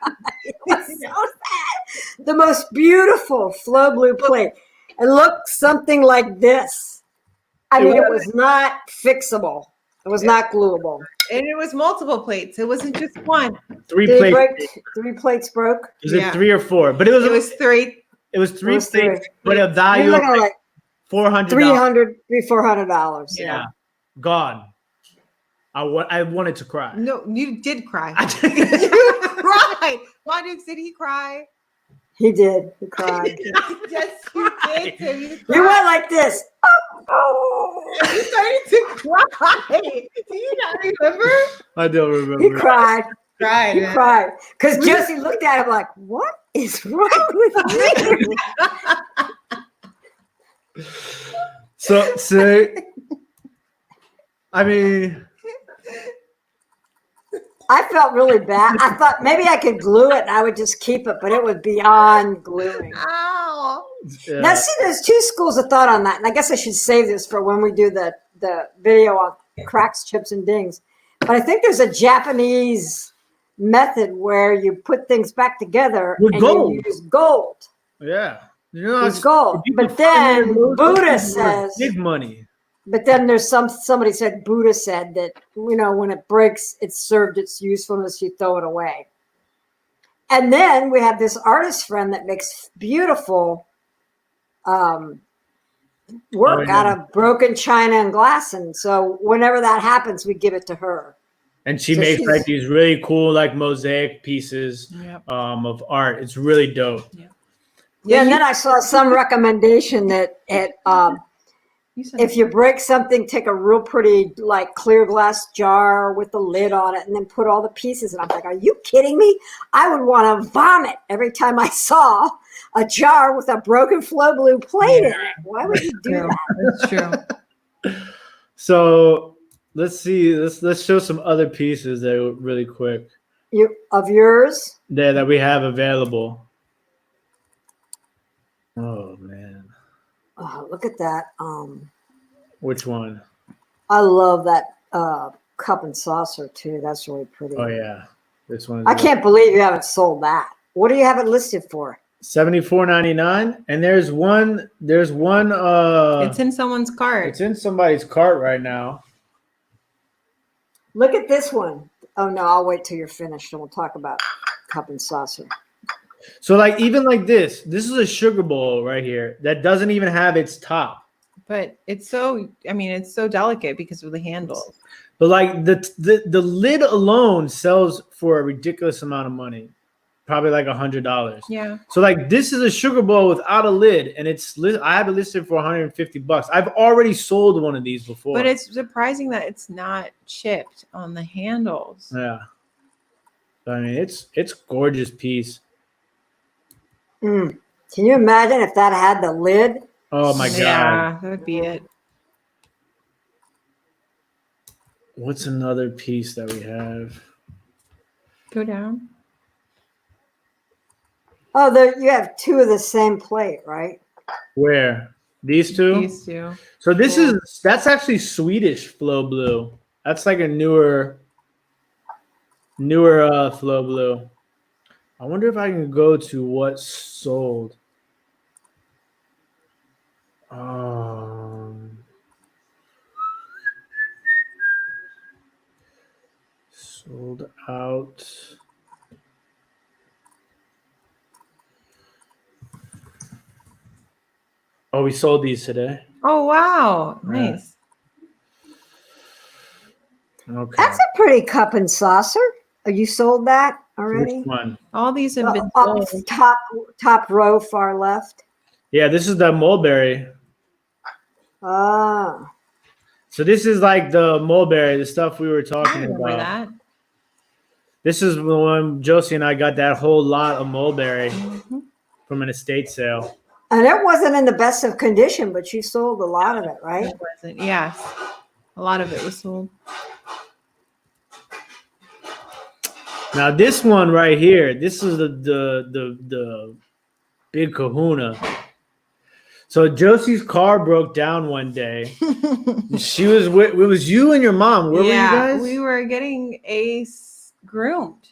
It was so sad. The most beautiful flow blue plate. It looked something like this. I mean, it was not fixable. It was not gluable. And it was multiple plates. It wasn't just one. Three plates. 3 plates broke. Was it 3 or 4? But it was 3. It was 3 plates, but a value of like $400. $400. Yeah. Gone. I wanted to cry. No, you did cry. You cried. Badu, did he cry? He did. He cried. Yes, you did. Tim. You went like this. Oh. And you started to cry. Do you not remember? I don't remember. He cried. Cried. He cried. Because Josie looked at him like, what is wrong with me? So I mean, I felt really bad. I thought maybe I could glue it and I would just keep it, but it was beyond gluing. Ow. yeah. Now, see, there's 2 schools of thought on that. And I guess I should save this for when we do the video on cracks, chips, and dings. But I think there's a Japanese method where you put things back together with and gold. you use gold. Yeah. Use gold. But then Buddha says big money. But then there's somebody said Buddha said that when it breaks, it's served its usefulness, you throw it away. And then we have this artist friend that makes beautiful work out of broken china and glass, and so whenever that happens, we give it to her. And she makes like these really cool like mosaic pieces of art. It's really dope. Yeah, and then I saw some recommendation that if you break something, take a real pretty like clear glass jar with the lid on it and then put all the pieces. And I'm like, are you kidding me? I would want to vomit every time I saw a jar with a broken Flow Blue plate in it. Why would you do that? That's true. So let's see. Let's show some other pieces that really quick Of yours? there that we have available. Oh man. Oh, look at that. Which one? I love that cup and saucer too. That's really pretty. Oh yeah. This one. I can't believe you haven't sold that. What do you have it listed for? $74.99. And there's one. It's in someone's cart. It's in somebody's cart right now. Look at this one. Oh no, I'll wait till you're finished and we'll talk about cup and saucer. So like even like this is a sugar bowl right here that doesn't even have its top. But it's so delicate because of the handle. But like the lid alone sells for a ridiculous amount of money, probably like $100. Yeah. So like this is a sugar bowl without a lid, and I have it listed for $150. I've already sold one of these before. But it's surprising that it's not chipped on the handles. Yeah. I mean it's gorgeous piece. Can you imagine if that had the lid? Oh my god. Yeah, that would be it. What's another piece that we have? Go down. Oh, you have two of the same plate, right? Where? These two? These two. So that's actually Swedish Flow Blue. That's like a newer Flow Blue. I wonder if I can go to what's sold. Sold out. Oh, we sold these today. Oh wow. Nice. Okay. That's a pretty cup and saucer. Oh, you sold that already? Which one? All these have been Up sold. top row, far left. Yeah, this is the mulberry. Ah. So this is like the mulberry, the stuff we were I talking remember about. that. This is when Josie and I got that whole lot of mulberry Mhm. from an estate sale. And it wasn't in the best of condition, but you sold a lot of it, right? It wasn't. Yes. A lot of it was sold. Now this one right here, this is the big kahuna. So Josie's car broke down one day. She was it was you and your mom. Where were you guys? We were getting groomed.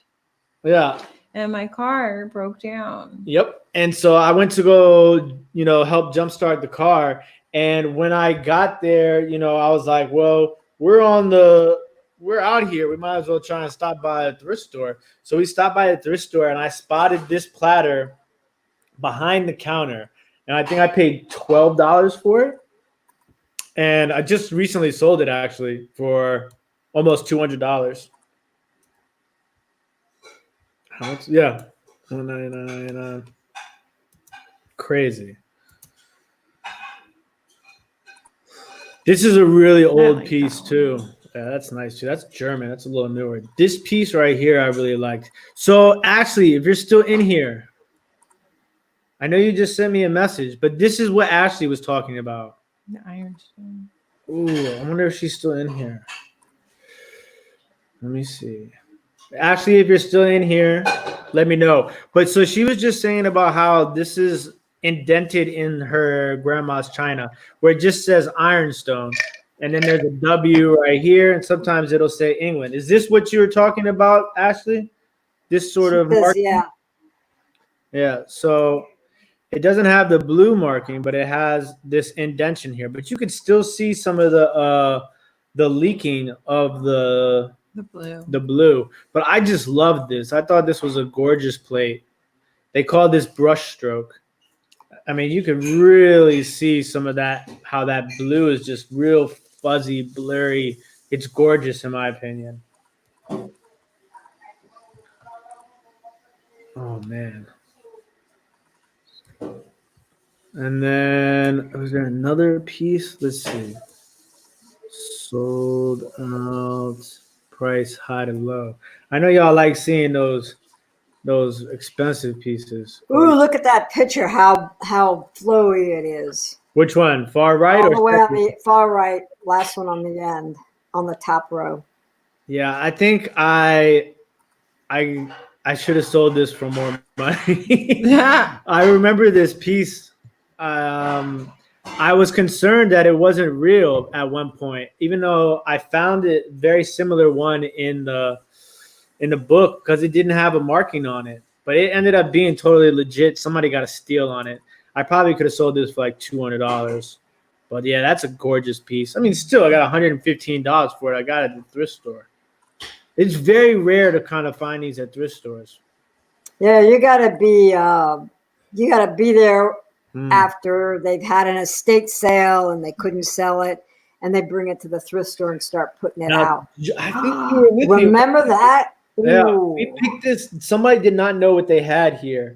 Yeah. And my car broke down. Yep. And so I went to go, help jumpstart the car. And when I got there, I was like, well, we're out here. We might as well try and stop by a thrift store. So we stopped by a thrift store and I spotted this platter behind the counter. And I think I paid $12 for it. And I just recently sold it actually for almost $200. How much? Yeah. $199.99. Crazy. This is a really old piece too. Yeah, that's nice too. That's German. That's a little newer. This piece right here I really liked. So actually, if you're still in here, I know you just sent me a message, but this is what Ashley was talking about. The ironstone. Ooh, I wonder if she's still in here. Let me see. Ashley, if you're still in here, let me know. But so she was just saying about how this is indented in her grandma's china, where it just says ironstone. And then there's a W right here, and sometimes it'll say England. Is this what you were talking about, Ashley? This sort of marking? Yeah. Yeah, so it doesn't have the blue marking, but it has this indentation here. But you could still see some of the leaking of the blue. But I just loved this. I thought this was a gorgeous plate. They call this brush stroke. I mean, you could really see some of that, how that blue is just real fuzzy, blurry. It's gorgeous in my opinion. Oh, man. And then was there another piece? Let's see. Sold out, price high to low. I know y'all like seeing those expensive pieces. Ooh, look at that picture, how flowy it is. Which one? Far right All or the way on the far right, last one on the end, on the top row. Yeah, I think I should have sold this for more money. Yeah. I remember this piece. I was concerned that it wasn't real at one point, even though I found it very similar one in the book because it didn't have a marking on it. But it ended up being totally legit. Somebody got a steal on it. I probably could have sold this for like $200. But yeah, that's a gorgeous piece. I mean, still, I got $115 for it. I got it at the thrift store. It's very rare to kind of find these at thrift stores. Yeah, you gotta be there Hmm. after they've had an estate sale and they couldn't sell it, and they bring it to the thrift store and start putting it out. I think you were with me. Remember that? Yeah, Ooh. we picked this. Somebody did not know what they had here.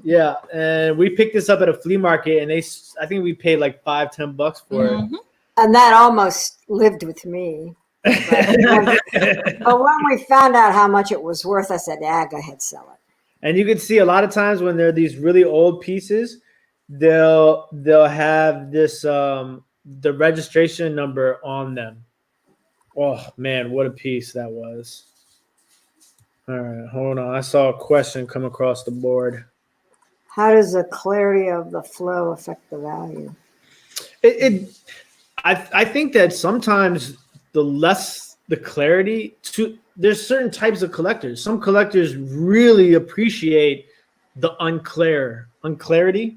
Yeah, and we picked this up at a flea market, and I think we paid like $5-10 for it. Mhm. And that almost lived with me. But when we found out how much it was worth, I said, "Yeah, go ahead, sell it." And you can see a lot of times when they're these really old pieces, they'll have this the registration number on them. Oh man, what a piece that was. All right, hold on. I saw a question come across the board. How does the clarity of the flow affect the value? I think that sometimes the less the clarity there's certain types of collectors. Some collectors really appreciate the unclarity.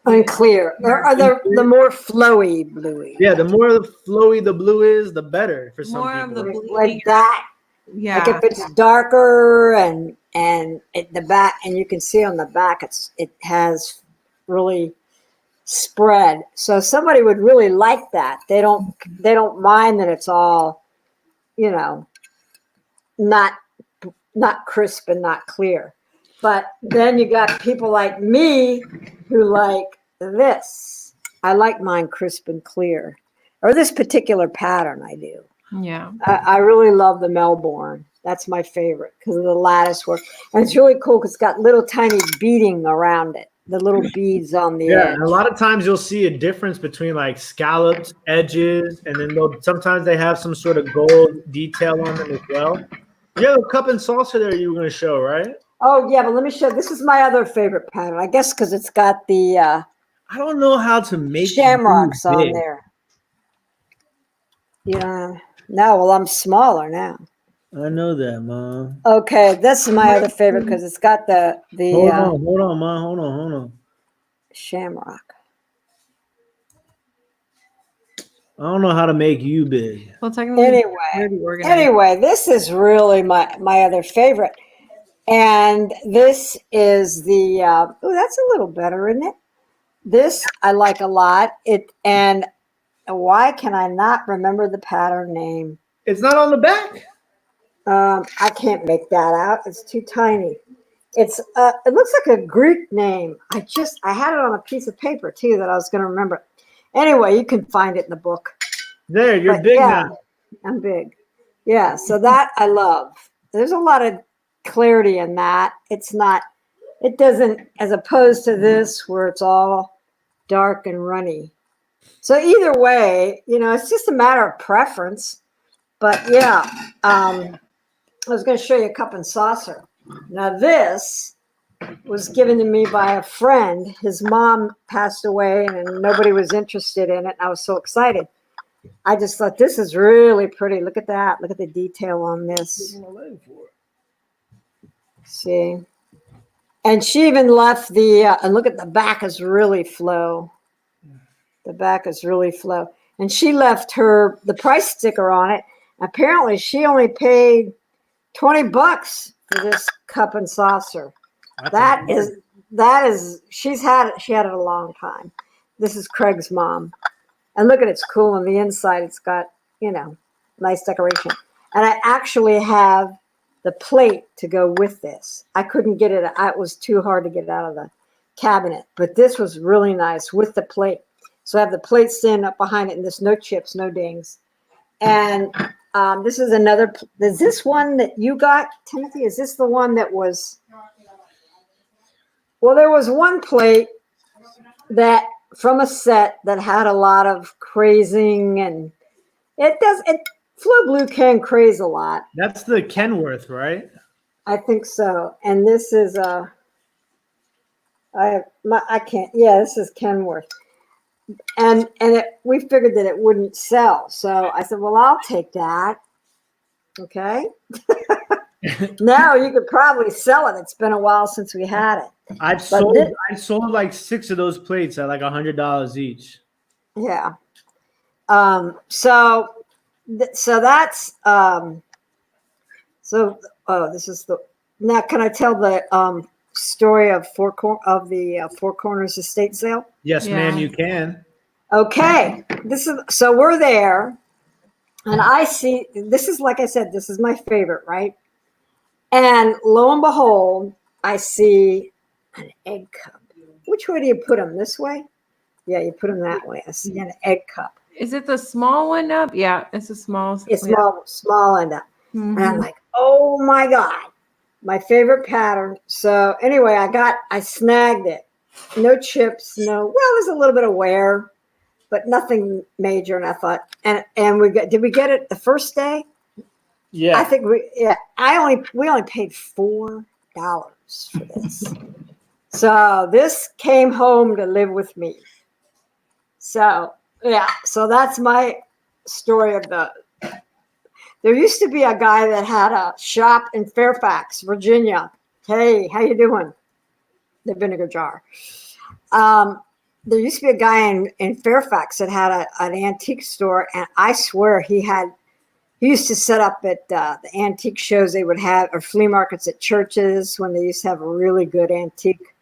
Unclear. Or are the more flowy bluey? Yeah, the more flowy the blue is, the better for some More of people. the blue. Like that. Yeah. Like if it's darker and at the back, and you can see on the back, it has really spread. So somebody would really like that. They don't mind that it's all, not crisp and not clear. But then you got people like me who like this. I like mine crisp and clear, or this particular pattern I do. Yeah. I really love the Melbourne. That's my favorite because of the lattice work. And it's really cool because it's got little tiny beading around it, the little beads on the edge. And a lot of times you'll see a difference between like scalloped edges, and then sometimes they have some sort of gold detail on them as well. You have a cup and saucer there you were going to show, right? Oh, yeah, but let me show. This is my other favorite pattern, I guess, because it's got the I don't know how to make shamrocks you on big. there. Yeah. No, well, I'm smaller now. I know that, Mom. Okay, this is my other favorite because it's got the Hold on, Mom. Hold on. shamrock. I don't know how to make you big. Well, technically, Anyway, this is really my other favorite. And this is the oh, that's a little better, isn't it? This I like a lot. And why can I not remember the pattern name? It's not on the back. I can't make that out. It's too tiny. It looks like a Greek name. I had it on a piece of paper too that I was going to remember. Anyway, you can find it in the book. There, you're big now. I'm big. Yeah, so that I love. There's a lot of clarity in that. It doesn't, as opposed to this where it's all dark and runny. So either way, it's just a matter of preference. But yeah, I was going to show you a cup and saucer. Now this was given to me by a friend. His mom passed away and nobody was interested in it. And I was so excited. I just thought, this is really pretty. Look at that. Look at the detail on this. See? And she even left and look at the back is really flow. The back is really flow. And she left the price sticker on it. Apparently she only paid $20 for this cup and saucer. She had it a long time. This is Craig's mom. And look at it's cool on the inside. It's got, nice decoration. And I actually have the plate to go with this. I couldn't get it. It was too hard to get out of the cabinet, but this was really nice with the plate. So I have the plate stand up behind it, and there's no chips, no dings. And this is another. Is this one that you got, Timothy? Is this the one that was? Well, there was one plate that from a set that had a lot of crazing, and it Flow Blue can craze a lot. That's the Kenworth, right? I think so. And this is I can't. Yeah, this is Kenworth. And we figured that it wouldn't sell. So I said, well, I'll take that. Okay. Now you could probably sell it. It's been a while since we had it. I sold like 6 of those plates at like $100 each. Yeah. So that's this is the now. Can I tell the story of the Four Corners estate sale? Yes, Yeah. ma'am, you can. Okay, so we're there, and I see this is, like I said, this is my favorite, right? And lo and behold, I see an egg cup. Which way do you put them? This way? Yeah, you put them that way. I see an egg cup. Is it the small one up? Yeah, it's a small. It's yeah. small end up. Mhm. And I'm like, oh my God, my favorite pattern. So anyway, I snagged it. No chips, well, there's a little bit of wear, but nothing major. And I thought, and did we get it the first day? Yeah. I think we only paid $4 for this. So this came home to live with me. So yeah, so that's my story of there used to be a guy that had a shop in Fairfax, Virginia. Hey, how you doing? The vinegar jar. There used to be a guy in Fairfax that had an antique store, and I swear he used to set up at the antique shows they would have, or flea markets at churches when they used to have really good antique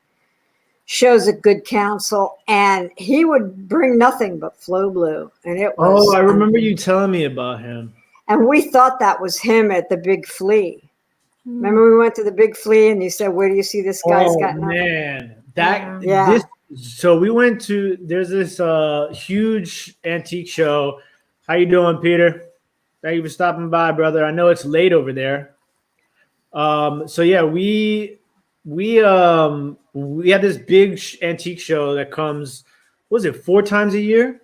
shows at good counsel, and he would bring nothing but Flow Blue, and it was. Oh, I remember you telling me about him. And we thought that was him at the Big Flea. Remember we went to the Big Flea, and you said, "Where do you see this guy's got nothing?" Man, Yeah. So we went to. There's this huge antique show. How you doing, Peter? Thank you for stopping by, brother. I know it's late over there. So yeah, we had this big antique show that comes. Was it 4 times a year?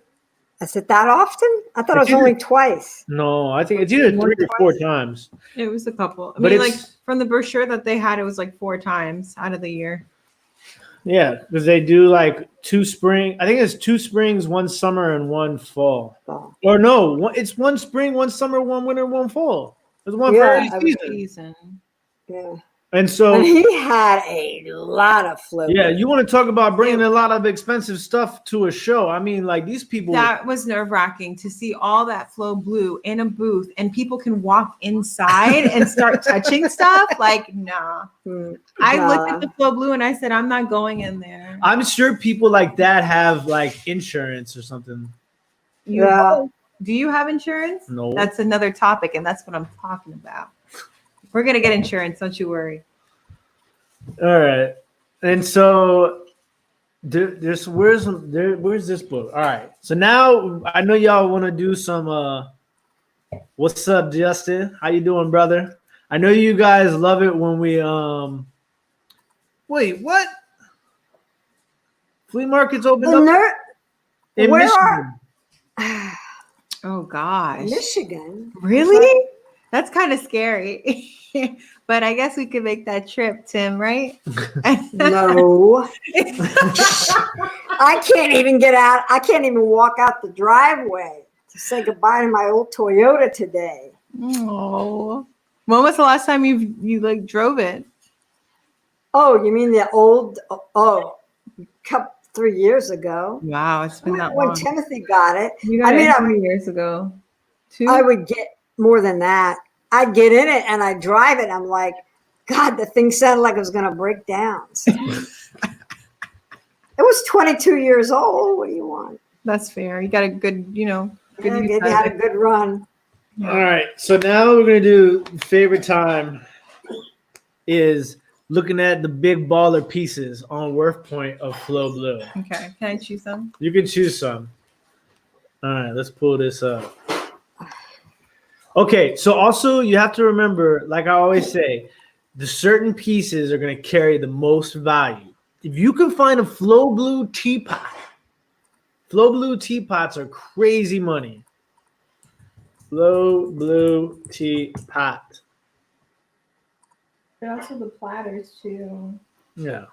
Is it that often? I thought it was only twice. No, I think it's either 3 or 4 times. It was a couple. I But mean, like it's- from the brochure that they had, it was like 4 times out of the year. Yeah, because they do like 2 spring. I think it's 2 springs, 1 summer, and 1 fall. Oh. Or no, it's 1 spring, 1 summer, 1 winter, 1 fall. There's one for Yeah, every season. Season. Yeah. And so, And he had a lot of Flow. yeah, you want to talk about bringing a lot of expensive stuff to a show. I mean, like these people. That was nerve-wracking to see all that Flow Blue in a booth, and people can walk inside and start touching stuff. Like, nah. I looked at the Flow Blue and I said, I'm not going in there. I'm sure people like that have like insurance or something. Yeah. Do you have insurance? No. That's another topic, and that's what I'm talking about. We're gonna get insurance, don't you worry. All right. And so where's this book? All right. So now I know y'all want to do some what's up, Justin? How you doing, brother? I know you guys love it when we wait, what? Flea markets open up in where Michigan. Oh gosh. Michigan? Really? That's kind of scary. But I guess we could make that trip, Tim, right? No. I can't even get out. I can't even walk out the driveway to say goodbye to my old Toyota today. Oh. When was the last time you like drove it? Oh, you mean the old? Oh, 3 years ago. Wow, it's been that When long. Timothy got it. You got I mean, it how many years ago? 2? I would get more than that. I'd get in it and I'd drive it. I'm like, God, the thing sounded like it was going to break down. So. It was 22 years old. What do you want? That's fair. You got a good, good Yeah, use you out of had a it. good run. All right. So now we're gonna do favorite time is looking at the big baller pieces on Worth Point of Flow Blue. Okay, can I choose some? You can choose some. All right, let's pull this up. Okay, so also you have to remember, like I always say, the certain pieces are going to carry the most value. If you can find a Flow Blue teapot, Flow Blue teapots are crazy money. Flow Blue teapot. But also the platters too. Yeah.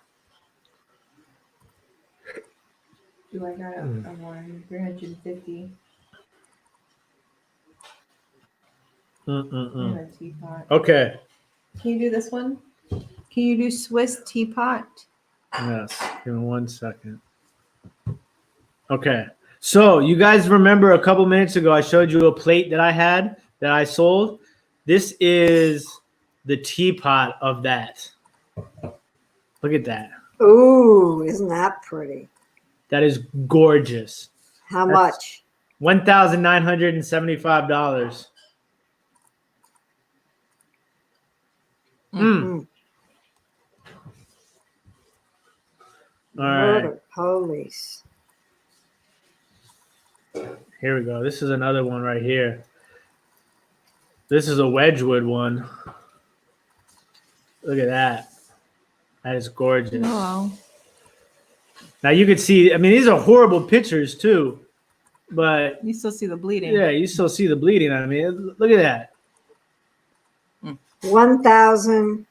Do I got a one? 350. And a teapot. Okay. Can you do this one? Can you do Swiss teapot? Yes. Give me 1 second. Okay. So you guys remember a couple minutes ago I showed you a plate that I had that I sold. This is the teapot of that. Look at that. Ooh, isn't that pretty? That is gorgeous. How much? $1,975. Mm. All right. Murder police. Here we go. This is another one right here. This is a Wedgwood one. Look at that. That is gorgeous. Oh. Now you can see, I mean, these are horrible pictures too, but You still see the bleeding. yeah, you still see the bleeding. I mean, look at that. 1,000.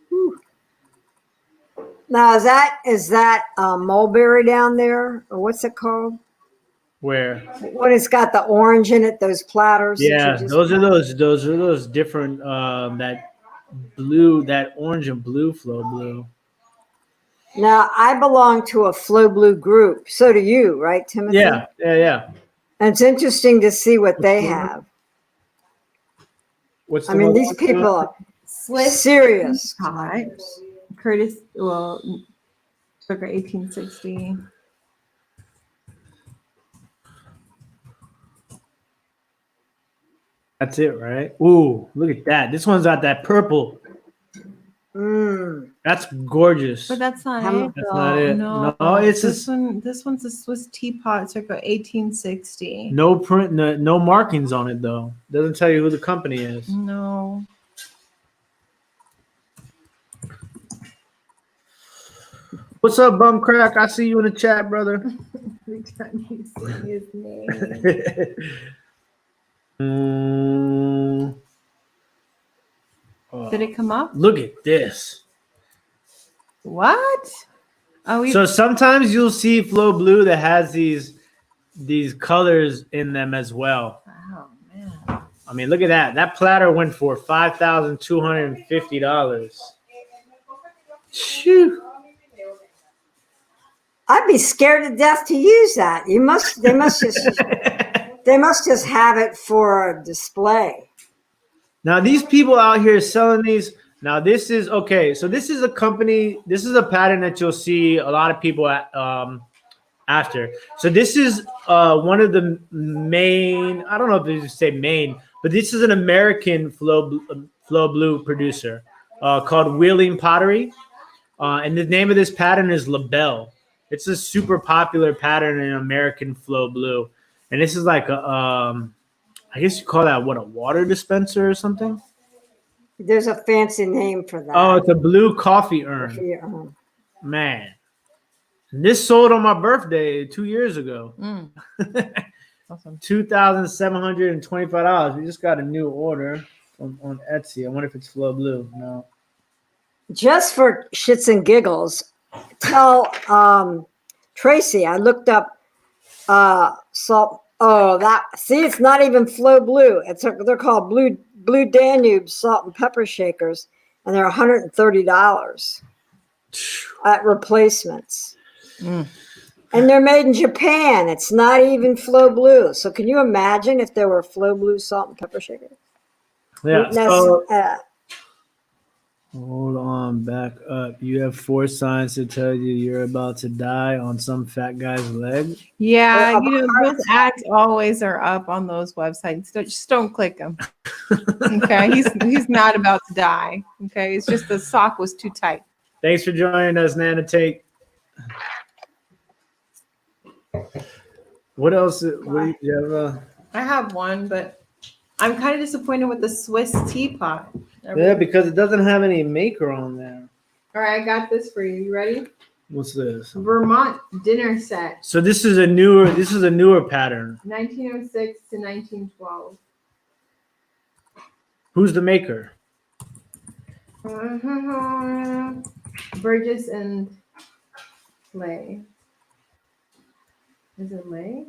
Whew. Now is that mulberry down there, or what's it called? Where? When it's got the orange in it, those platters. that you Yeah, just those are got? those different that blue, that orange and blue Flow Blue. Now I belong to a Flow Blue group. So do you, right, Timothy? Yeah. And it's interesting to see what they one? have. What's the I mean, one? these people are Swiss serious. teapot. Curtis, well, circa 1860. That's it, right? Ooh, look at that. This one's got that purple. Mm. That's gorgeous. But that's not How- it. That's though. not it. No, No, it's this a- one. This one's a Swiss teapot, circa 1860. No print, no markings on it though. Doesn't tell you who the company is. No. What's up, bum crack? I see you in the chat, brother. Every time you say his name. Oh, Did it come up? look at this. What? Oh, we. So sometimes you'll see Flow Blue that has these colors in them as well. Oh man. I mean, look at that. That platter went for $5,250. Shoo. I'd be scared to death to use that. They must just have it for a display. Now these people out here selling these. Now this is okay. So this is a company. This is a pattern that you'll see a lot of people after. So this is one of the main. I don't know if they just say main, but this is an American Flow Blue producer called Wheeling Pottery, and the name of this pattern is LaBelle. It's a super popular pattern in American Flow Blue, and this is like a I guess you call that what, a water dispenser or something? There's a fancy name for that. Oh, it's a blue coffee urn. Yeah. Man. And this sold on my birthday 2 years ago. Awesome. $2,725. We just got a new order on Etsy. I wonder if it's Flow Blue. No. Just for shits and giggles, tell Tracy I looked up salt. Oh, it's not even Flow Blue. They're called Blue Danube salt and pepper shakers, and they're $130 at replacements. And they're made in Japan. It's not even Flow Blue. So can you imagine if there were Flow Blue salt and pepper shakers? Yeah. Hold on, back up. You have 4 signs to tell you you're about to die on some fat guy's leg. Yeah, Or those ads always are up on those websites. Just don't click them. Okay, he's not about to die. Okay, it's just the sock was too tight. Thanks for joining us, Nana Tate. What else? What do you have? I have one, but I'm kind of disappointed with the Swiss teapot. Yeah, because it doesn't have any maker on there. All right, I got this for you. You ready? What's this? Vermont dinner set, So this is a newer pattern. 1906 to 1912. Who's the maker? Burgess and Lay. Is it Lay?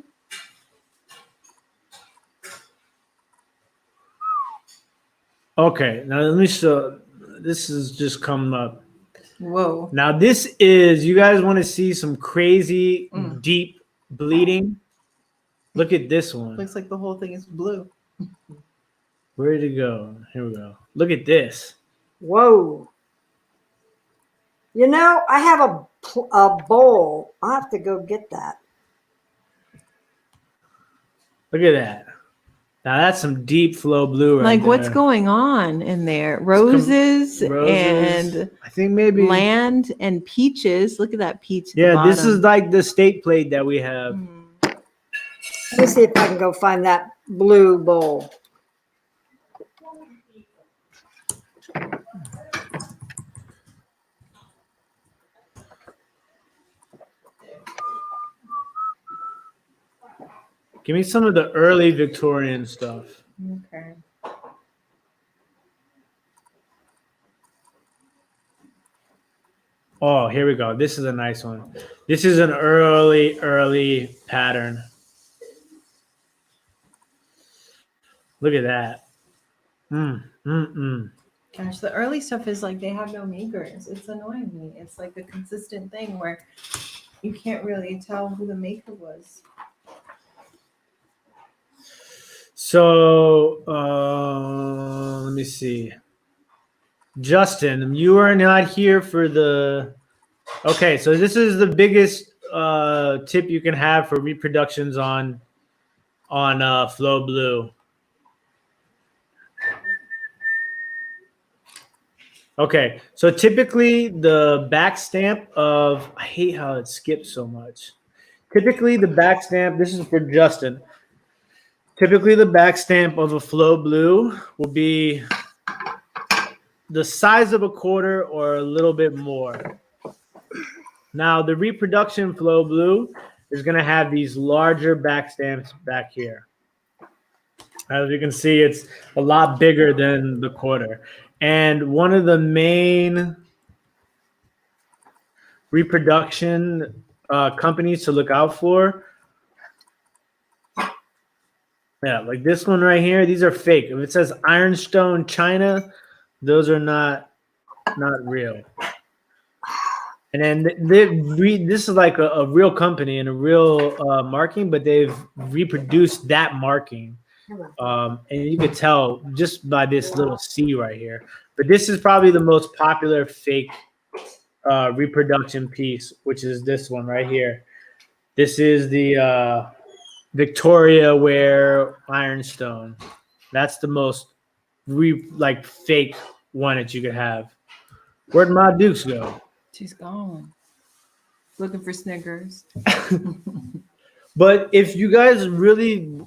Okay, now let me show. This is just coming up. Whoa. Now this is, you guys want to see some crazy deep bleeding? Look at this one. Looks like the whole thing is blue. Where did it go? Here we go. Look at this. Whoa. You know, I have a bowl. I'll have to go get that. Look at that. Now that's some deep flow blue right Like there. what's going on in there? Roses and I think maybe land and peaches. Look at that peach. At the Yeah, this is bottom. like the state plate that we have. Let me see if I can go find that blue bowl. Give me some of the early Victorian stuff. Okay. Oh, here we go. This is a nice one. This is an early pattern. Look at that. Gosh, the early stuff is like they have no makers. It's annoying me. It's like a consistent thing where you can't really tell who the maker was. So let me see. Justin, you are not here for the. Okay, so this is the biggest tip you can have for reproductions on Flow Blue. Okay, so typically the back stamp of, I hate how it skips so much. Typically the back stamp, this is for Justin. Typically the back stamp of a Flow Blue will be the size of a quarter or a little bit more. Now the reproduction Flow Blue is going to have these larger back stamps back here. As you can see, it's a lot bigger than the quarter. And one of the main reproduction companies to look out for, yeah, like this one right here, these are fake. If it says Ironstone China, those are not real. And then this is like a real company and a real marking, but they've reproduced that marking. And you could tell just by this little C right here. But this is probably the most popular fake reproduction piece, which is this one right here. This is the Victoria Ware Ironstone. That's the most fake one that you could have. Where'd my Dukes go? She's gone. Looking for Snickers. But if you guys really,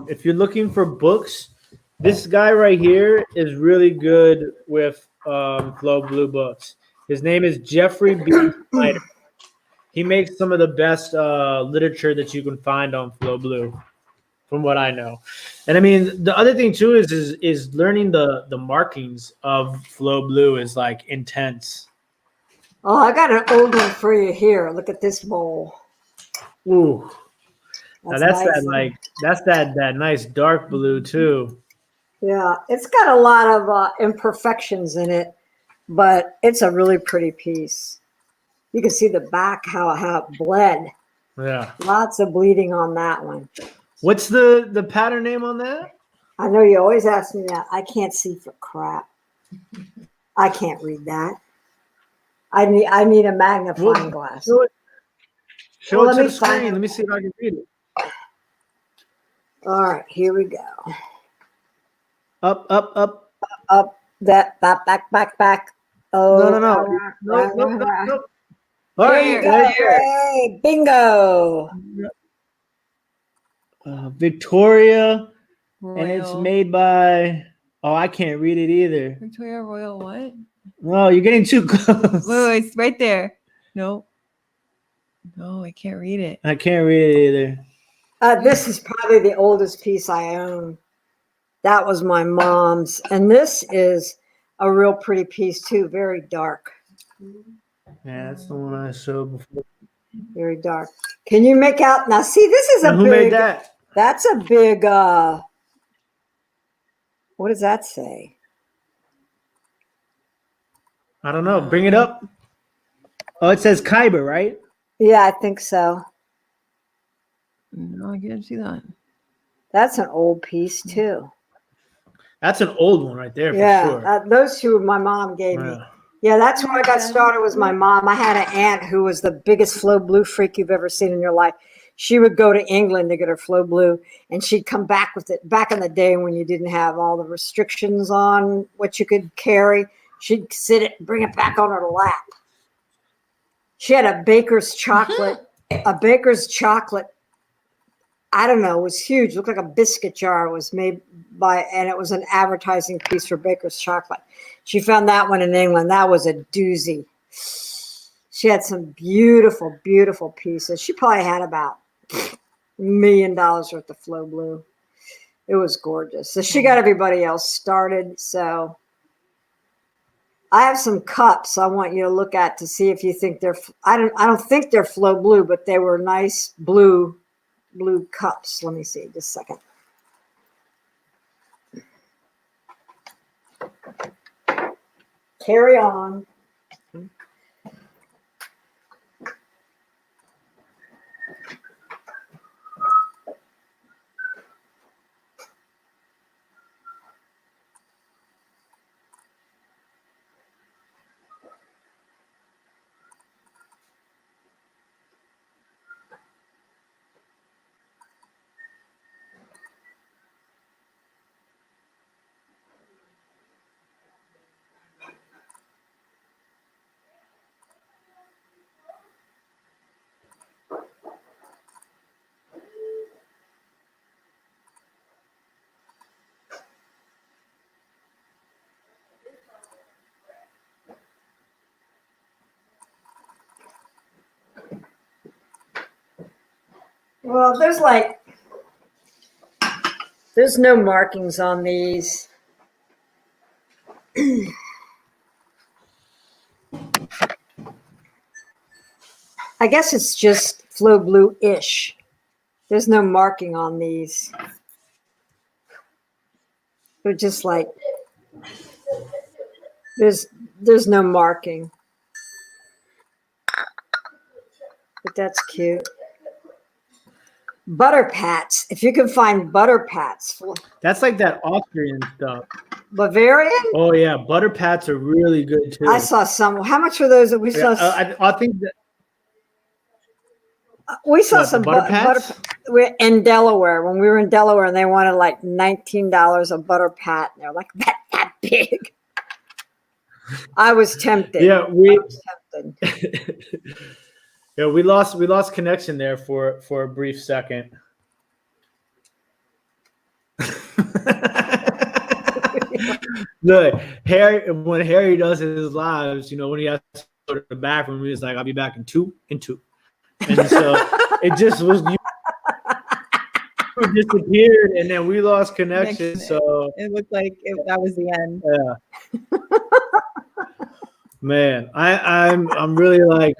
if you're looking for books, this guy right here is really good with Flow Blue books. His name is Jeffrey B. Snyder. He makes some of the best literature that you can find on Flow Blue, from what I know. And I mean, the other thing too is learning the markings of Flow Blue is like intense. Oh, I got an old one for you here. Look at this bowl. Ooh. Now that's nice. that nice dark blue too. Yeah, it's got a lot of imperfections in it, but it's a really pretty piece. You can see the back, how it bled. Yeah. Lots of bleeding on that one. What's the pattern name on that? I know you always ask me that. I can't see for crap. I can't read that. I need a magnifying glass. Show Well, it to let the me find screen. it. Let me see if I can read it. All right, here we go. Up, up, up. Up, that, back. Oh, No. All There right, you go. right there. Hey, bingo. Victoria, Royal. and it's made by. Oh, I can't read it either. Victoria Royal what? No, you're getting too close. Wait, it's right there. No, I can't read it. I can't read it either. This is probably the oldest piece I own. That was my mom's. And this is a real pretty piece too. Very dark. Yeah, that's the one I showed before. Very dark. Can you make out? Now, see, this is And who made that? That's a big, what does that say? I don't know. Bring it up. Oh, it says Kyber, right? Yeah, I think so. No, I can't see that. That's an old piece too. That's an old one right there for sure. Those two my mom gave me. Yeah, that's where I got started was my mom. I had an aunt who was the biggest flow blue freak you've ever seen in your life. She would go to England to get her flow blue, and she'd come back with it. Back in the day when you didn't have all the restrictions on what you could carry, she'd sit it and bring it back on her lap. She had a baker's chocolate. A baker's chocolate, I don't know, it was huge. It looked like a biscuit jar. It was made by, and it was an advertising piece for Baker's chocolate. She found that one in England. That was a doozy. She had some beautiful, beautiful pieces. She probably had about $1 million worth of flow blue. It was gorgeous. So she got everybody else started. So I have some cups I want you to look at to see if you think they're, I don't think they're flow blue, but they were nice blue cups. Let me see, just a second. Carry on. Well, there's no markings on these. I guess it's just flow blue-ish. There's no marking on these. They're just like, there's no marking. But that's cute. Butter pats. If you can find butter pats. That's like that Austrian stuff. Bavarian? Oh yeah, butter pats are really good too. I saw some. How much were those that we saw? I think that we saw what, some butter pats we're in Delaware when we were in Delaware, and they wanted like $19 a butter pat. And they're like that big. I was tempted. Yeah, we lost connection there for a brief second. Look, when Harry does his lives, when he has to go to the bathroom, he's like, "I'll be back in two." And so it just was you disappeared, and then we lost connection. So it looked like that was the end. Yeah, man, I'm really like.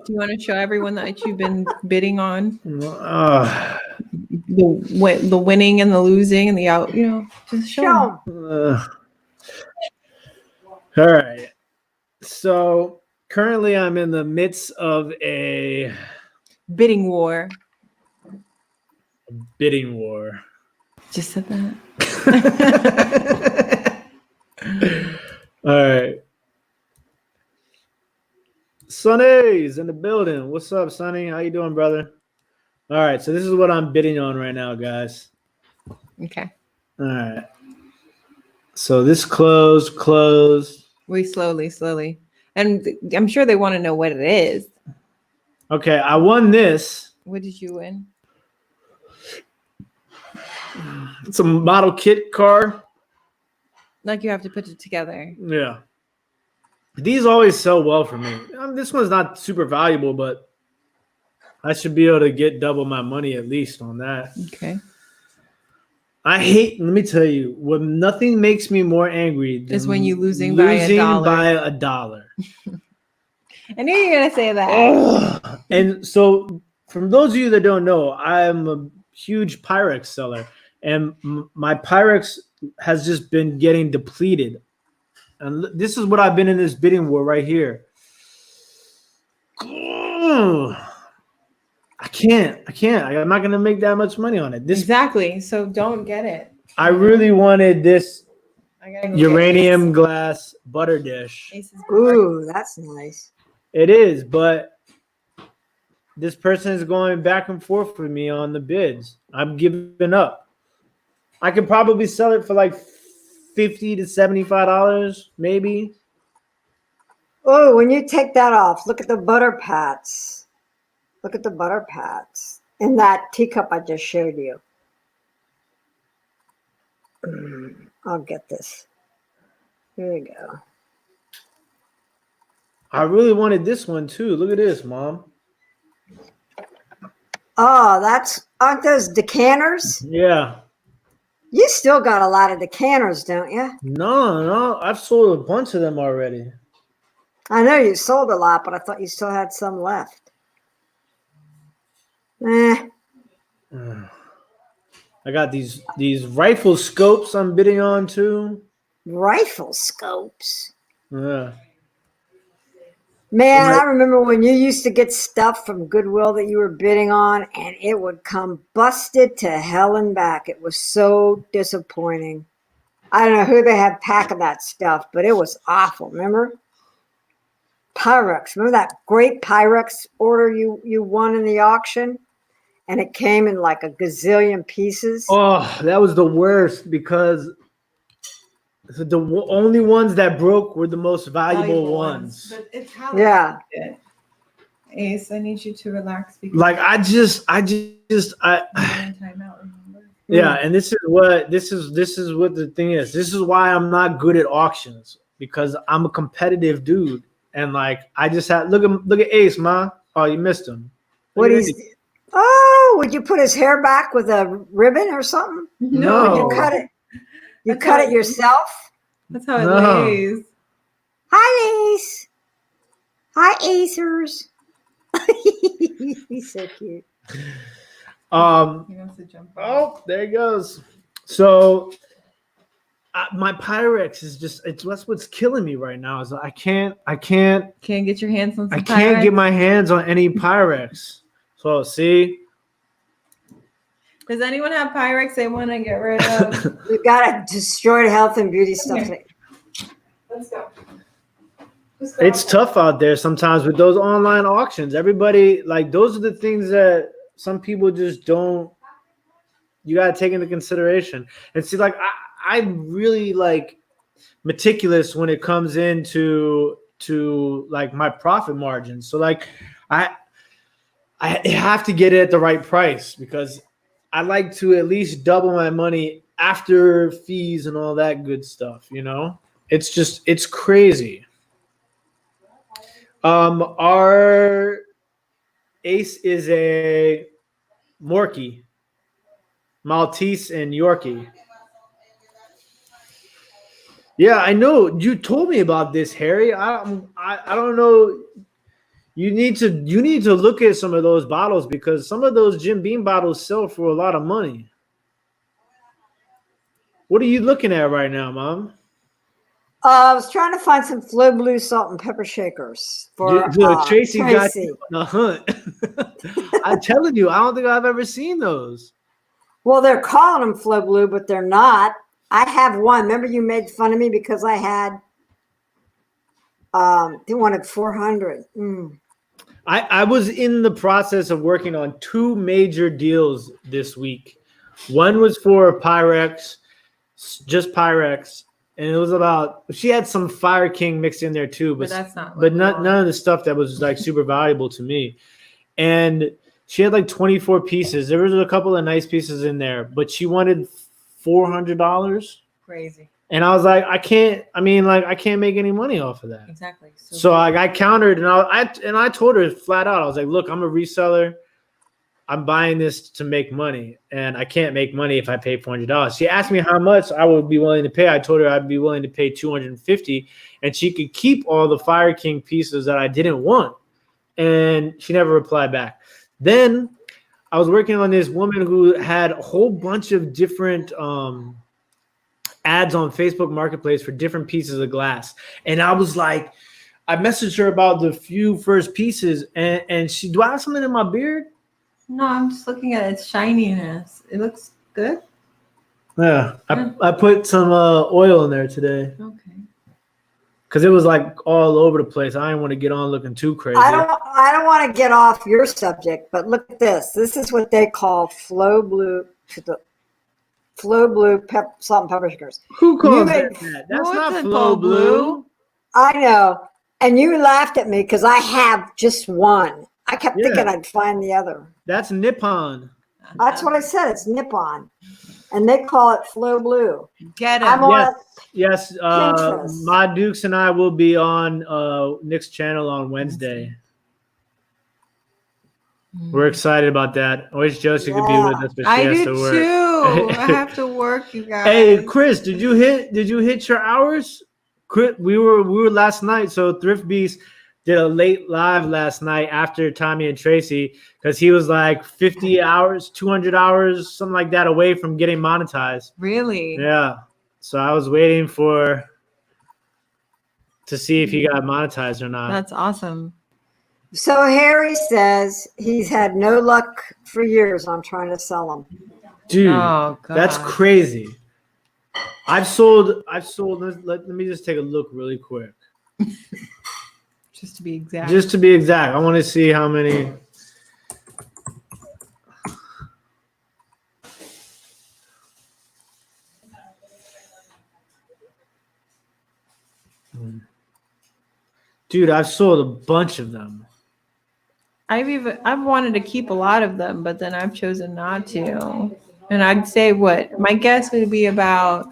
Do you want to show everyone that you've been bidding on? The winning and the losing and the out, just show them. All right. So currently I'm in the midst of a bidding war. Bidding war. Just said that. All right. Sonny's in the building. What's up, Sonny? How you doing, brother? All right. So this is what I'm bidding on right now, guys. Okay. All right. So this closed. We slowly. And I'm sure they want to know what it is. Okay, I won this. What did you win? It's a model kit car. Like you have to put it together. Yeah. These always sell well for me. This one's not super valuable, but I should be able to get double my money at least on that. Okay. Let me tell you, nothing makes me more angry than is when you losing by a dollar. I knew you were going to say that. Oh. And so, from those of you that don't know, I'm a huge Pyrex seller, and my Pyrex has just been getting depleted. And this is what I've been in this bidding war right here. I can't. I'm not going to make that much money on it. Exactly. So don't get it. I really wanted this go uranium glass butter dish. Ooh, that's nice. It is, but this person is going back and forth with me on the bids. I'm giving up. I could probably sell it for like $50 to $75, maybe. Oh, when you take that off, look at the butter pats. Look at the butter pats in that teacup I just showed you. I'll get this. Here we go. I really wanted this one too. Look at this, Mom. Oh, aren't those decanters? Yeah. You still got a lot of decanters, don't you? No. I've sold a bunch of them already. I know you sold a lot, but I thought you still had some left. I got these rifle scopes I'm bidding on too. Rifle scopes? Yeah. Man, I remember when you used to get stuff from Goodwill that you were bidding on, and it would come busted to hell and back. It was so disappointing. I don't know who they had packing that stuff, but it was awful. Remember? Pyrex. Remember that great Pyrex order you won in the auction? And it came in like a gazillion pieces. Oh, that was the worst because the only ones that broke were the most valuable ones. But it's how Ace, I need you to relax. Because like I just time out, remember? Yeah, and this is what the thing is. This is why I'm not good at auctions, because I'm a competitive dude, and like I just had look at Ace, Ma. Oh, you missed him. Would you put his hair back with a ribbon or something? No. You cut it. You cut it yourself? That's how it lays. Hi, Ace. Hi, Acers. He's so cute. He wants to jump off. Oh, there he goes. So my Pyrex is that's what's killing me right now. Is I can't get your hands on some I can't Pyrex? get my hands on any Pyrex. So see. Does anyone have Pyrex they want to get rid of? We've got to destroy health and beauty stuff. Okay. Let's go. It's tough out there sometimes with those online auctions. Everybody, like, those are the things that some people just don't, you got to take into consideration. And see, like, I'm really, like, meticulous when it comes into like, my profit margin. So, like, I have to get it at the right price because I like to at least double my money after fees and all that good stuff, you know? It's crazy. Our Ace is a Morkie, Maltese and Yorkie. Yeah, I know. You told me about this, Harry. I don't know. You need to look at some of those bottles because some of those Jim Beam bottles sell for a lot of money. What are you looking at right now, Mom? I was trying to find some Flow Blue salt and pepper shakers for Tracy got you on the hunt. I'm telling you, I don't think I've ever seen those. Well, they're calling them Flow Blue, but they're not. I have one. Remember you made fun of me because I had They wanted 400. I was in the process of working on 2 major deals this week. One was for Pyrex, just Pyrex, and it was about. She had some Fire King mixed in there too, But that's not. but none of the stuff that was like super valuable to me. And she had like 24 pieces. There was a couple of nice pieces in there, but she wanted $400. Crazy. And I was like, I can't make any money off of that. Exactly. So I countered, and I told her flat out, I was like, look, I'm a reseller. I'm buying this to make money, and I can't make money if I pay $400. She asked me how much I would be willing to pay. I told her I'd be willing to pay $250, and she could keep all the Fire King pieces that I didn't want. And she never replied back. Then I was working on this woman who had a whole bunch of different ads on Facebook Marketplace for different pieces of glass. And I was like, I messaged her about the few first pieces, and she, do I have something in my beard? No, I'm just looking at its shininess. It looks good. Yeah, I put some oil in there today Okay. because it was like all over the place. I didn't want to get on looking too crazy. I don't want to get off your subject, but look at this. This is what they call Flow Blue salt and pepper shakers. Who calls You it made- that? That's No, not it's Flow Blue. I know. And you laughed at me because I have just one. I kept Yeah. thinking I'd find the other. That's Nippon. That's what I said. It's Nippon. And they call it Flow Blue. Get I'm him. on Yes. Pinterest. My Dukes and I will be on Nick's channel on Wednesday. We're excited about that. I wish Josie could be with us, but she I has do to work. too. I have to work, you guys. Hey, Chris, did you hit your hours? Chris, we were last night. So Thrift Beast did a late live last night after Tommy and Tracy because he was like 50 hours, 200 hours, something like that away from getting monetized. Really? Yeah. So I was waiting to see if he got monetized or not. That's awesome. So Harry says he's had no luck for years on trying to sell them. Dude, Oh, God. that's crazy. I've sold. Let me just take a look really quick. Just to be exact. Just to be exact, I want to see how many. Dude, I've sold a bunch of them. I've wanted to keep a lot of them, but then I've chosen not to. And I'd say my guess would be about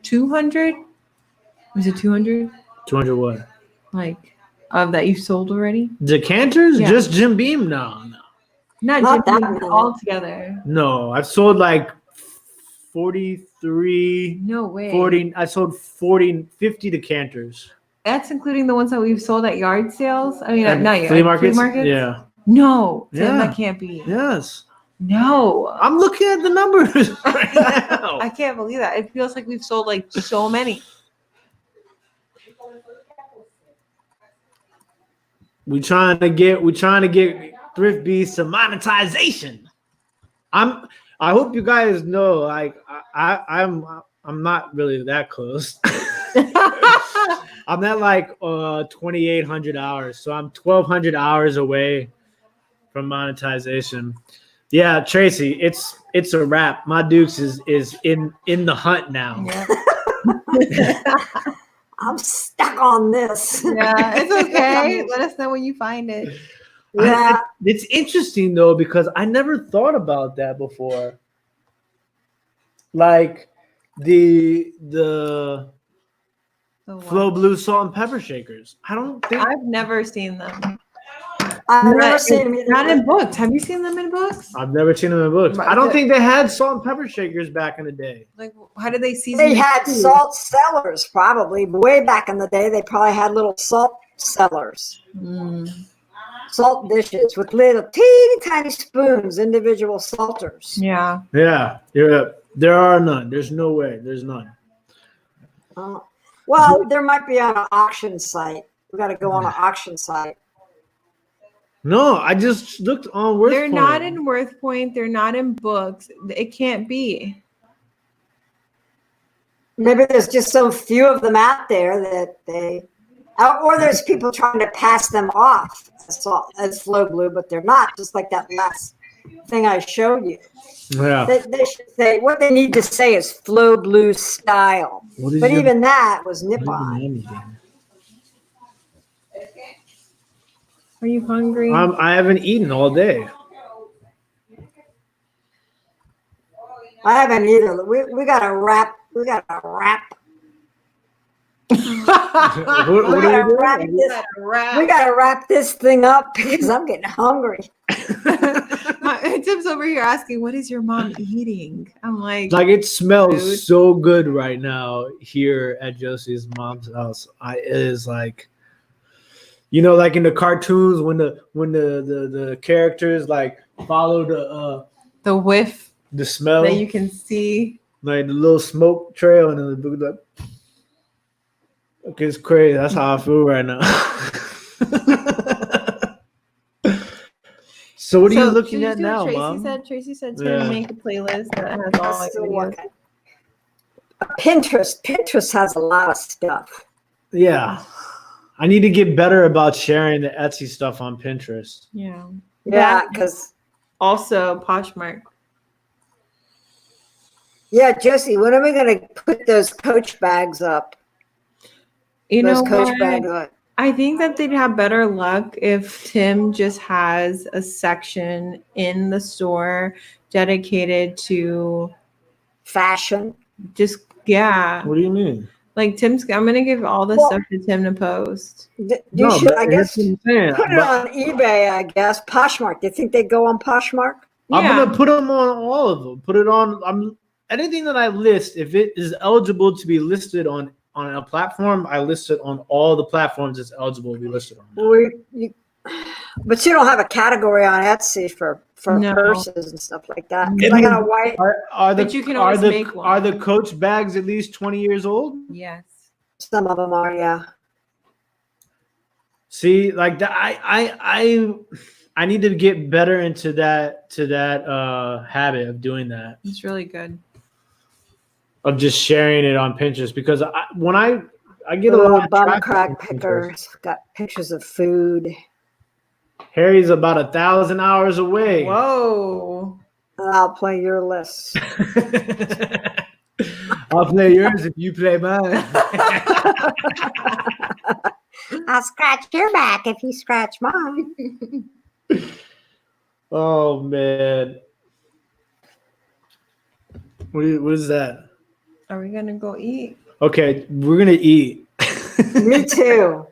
200. Was it 200? 200 what? Like of that you sold already? Decanters? Yeah. Just Jim Beam? No. Not Jim that Beam, many. all together. No, I've sold like 43, No way. 40. I sold 50 decanters. That's including the ones that we've sold at yard sales. I mean, At not flea yard markets? flea markets. Yeah. No, Tim, Yeah. that can't be. Yes. No, I'm looking at the numbers right now. I can't believe that. It feels like we've sold like so many. We trying to get Thrift Beast to monetization. I hope you guys know, like I'm not really that close. I'm at like 2,800 hours, so I'm 1,200 hours away from monetization. Yeah, Tracy, it's a wrap. My Dukes is in the hunt now. Yeah, I'm stuck on this. yeah, it's okay. Let us know when you find it. Yeah. It's interesting though because I never thought about that before. Like the Flow Blue salt and pepper shakers. I don't think I've never seen them. I've never seen them either. Not in books. Have you seen them in books? I've never seen them in books. I don't think they had salt and pepper shakers back in the day. Like, how did they season? They their had food? salt cellars probably. Way back in the day, they probably had little salt cellars. Mm. Salt dishes with little teeny tiny spoons, individual salters. Yeah. Yeah, there are none. There's no way. There's none. Well, there might be on an auction site. We got to go on an auction site. No, I just looked on WorthPoint. They're not in WorthPoint. They're not in books. It can't be. Maybe there's just so few of them out there that they. Or there's people trying to pass them off as Flow Blue, but they're not, just like that last thing I showed you. Yeah. They should say, what they need to say is Flow Blue style. But even that was nip-on. Are you hungry? I haven't eaten all day. I haven't either. We got to wrap. We got to wrap. What are you doing? We got to wrap this thing up because I'm getting hungry. Tim's over here asking, what is your mom eating? I'm like it smells food. so good right now here at Josie's mom's house. It is like, like in the cartoons when the characters like follow the whiff the smell that you can see, like the little smoke trail, and then the it's crazy. That's how I feel right now. So what are you looking at now, Mom? Tracy said to make a playlist that has all my videos. Pinterest has a lot of stuff. Yeah. I need to get better about sharing the Etsy stuff on Pinterest. Yeah. Yeah, because also Poshmark. Yeah, Josie, when are we going to put those Coach bags up? Those Coach bags up. I think that they'd have better luck if Tim just has a section in the store dedicated to fashion. Just What do you mean? Like I'm gonna give all the stuff to Tim to post. You should, I guess, put it on eBay. I guess Poshmark. Do you think they go on Poshmark? I'm gonna put them on all of them. Put it on. Anything that I list, if it is eligible to be listed on a platform, I list it on all the platforms it's eligible to be listed on. But you don't have a category on Etsy for purses and stuff like that. I got a white. But you can always make one. Are the Coach bags at least 20 years old? Yes. Some of them are, yeah. See, like that, I need to get better into that habit of doing that. It's really good. Of just sharing it on Pinterest, because when I get a lot of bum crack pickers, got pictures of food. Harry's about 1,000 hours away. Whoa! I'll play your list. I'll play yours if you play mine. I'll scratch your back if you scratch mine. Oh man, what is that? Are we gonna go eat? Okay, we're gonna eat. Me too.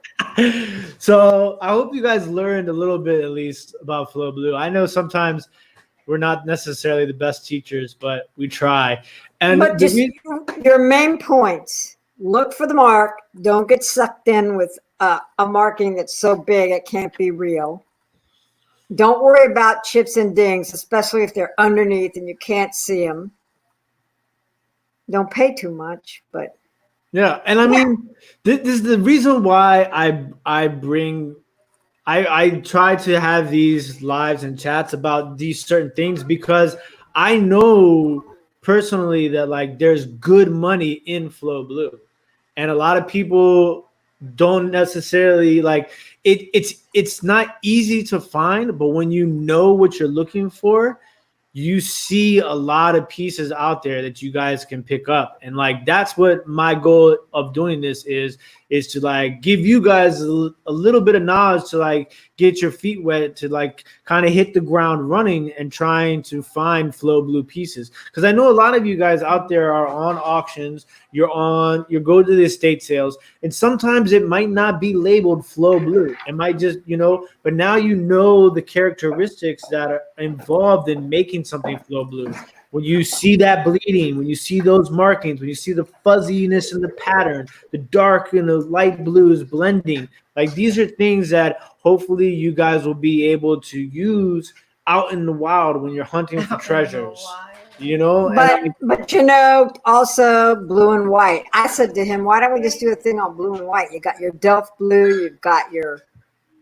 So I hope you guys learned a little bit at least about Flow Blue. I know sometimes we're not necessarily the best teachers, but we try. But just your main points: look for the mark. Don't get sucked in with a marking that's so big it can't be real. Don't worry about chips and dings, especially if they're underneath and you can't see them. Don't pay too much, but yeah. And I mean, this is the reason why I try to have these lives and chats about these certain things, because I know personally that like there's good money in Flow Blue, and a lot of people don't necessarily like it. It's not easy to find, but when you know what you're looking for, you see a lot of pieces out there that you guys can pick up. And like, that's what my goal of doing this is to like give you guys a little bit of knowledge to like get your feet wet, to like kind of hit the ground running and trying to find Flow Blue pieces. Because I know a lot of you guys out there are on auctions, you go to the estate sales, and sometimes it might not be labeled Flow Blue. It might just, but now you know the characteristics that are involved in making something Flow Blue. When you see that bleeding, when you see those markings, when you see the fuzziness in the pattern, the dark and the light blues blending, like these are things that hopefully you guys will be able to use out in the wild when you're hunting for treasures. But also blue and white. I said to him, why don't we just do a thing on blue and white? You got your Delft blue, you've got your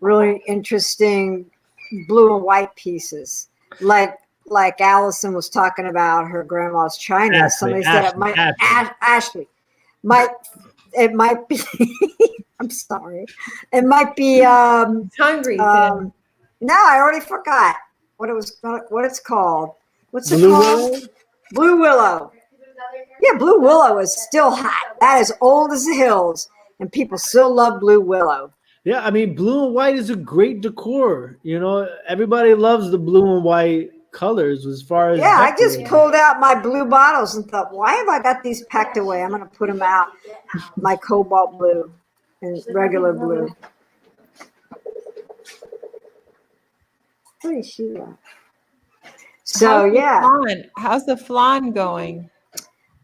really interesting blue and white pieces. Like Allison was talking about her grandma's china. Somebody said it might Ashley. It might be I'm sorry. It might be. It's hungry. Tim. No, I already forgot what it was. What it's called. What's it Blue called? Willow? Blue Willow. Yeah, Blue Willow is still hot. That is old as the hills, and people still love Blue Willow. Yeah, I mean, blue and white is a great decor. You know, everybody loves the blue and white colors as far as. Yeah, I just decorating. pulled out my blue bottles and thought, why have I got these packed away? I'm going to put them out. My cobalt blue and regular blue. What is she at? So, How's the flan going?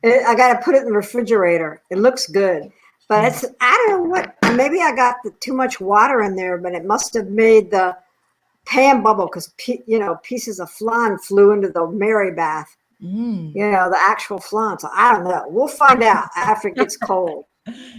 I got to put it in the refrigerator. It looks good. But it's, I don't know what, maybe I got too much water in there, but it must have made the pan bubble because, pieces of flan flew into the Mary bath. The actual flan. So I don't know. We'll find out after it gets cold.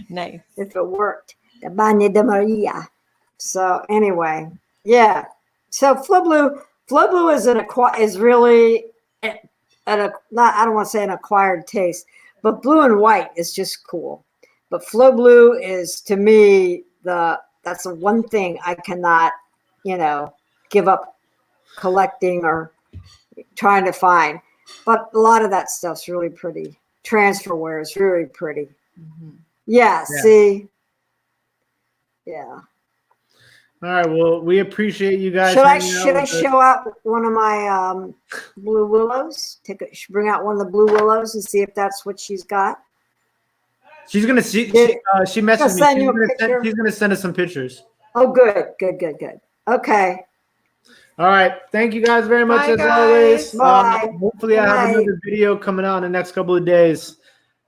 Nice. If it worked. The Bagno de Maria. So anyway, yeah. So Flow Blue is really I don't want to say an acquired taste, but blue and white is just cool. But Flow Blue is, to me, that's the one thing I cannot, give up collecting or trying to find. But a lot of that stuff's really pretty. Transfer wear is really pretty. Mm-hmm. Yeah, see? Yeah. All right. Well, we appreciate you guys. Should I show out one of my blue willows? Bring out one of the blue willows and see if that's what she's got. She's gonna see. She messaged me. She's gonna send us some pictures. Oh, good. Okay. All right. Thank you guys very much. Bye, as guys. always. Bye. Hopefully, I have another video coming out in the next couple of days.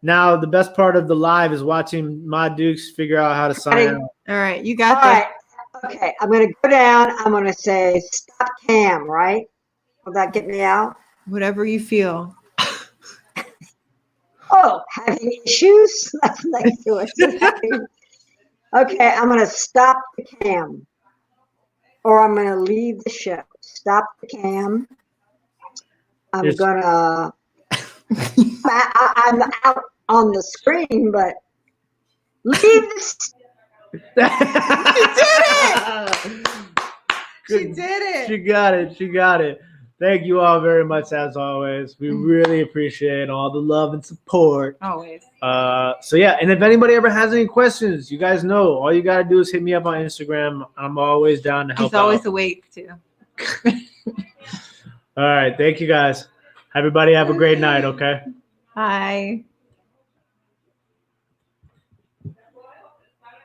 Now, the best part of the live is watching my Dukes figure out how to sign out. All right, you got All this. right. Okay, I'm going to go down. I'm going to say stop cam, right? Will that get me out? Whatever you feel. Oh, having issues? That's next to it. Okay, I'm going to stop the cam. Or I'm going to leave the show. Stop the cam. I'm going to... I'm out on the screen, but leave the... She did it. She got it. Thank you all very much, as always. We really appreciate all the love and support. Always. So yeah, and if anybody ever has any questions, you guys know, all you got to do is hit me up on Instagram. I'm always down to help He's always out. awake, too. All right. Thank you, guys. Everybody have a great night, okay? Bye.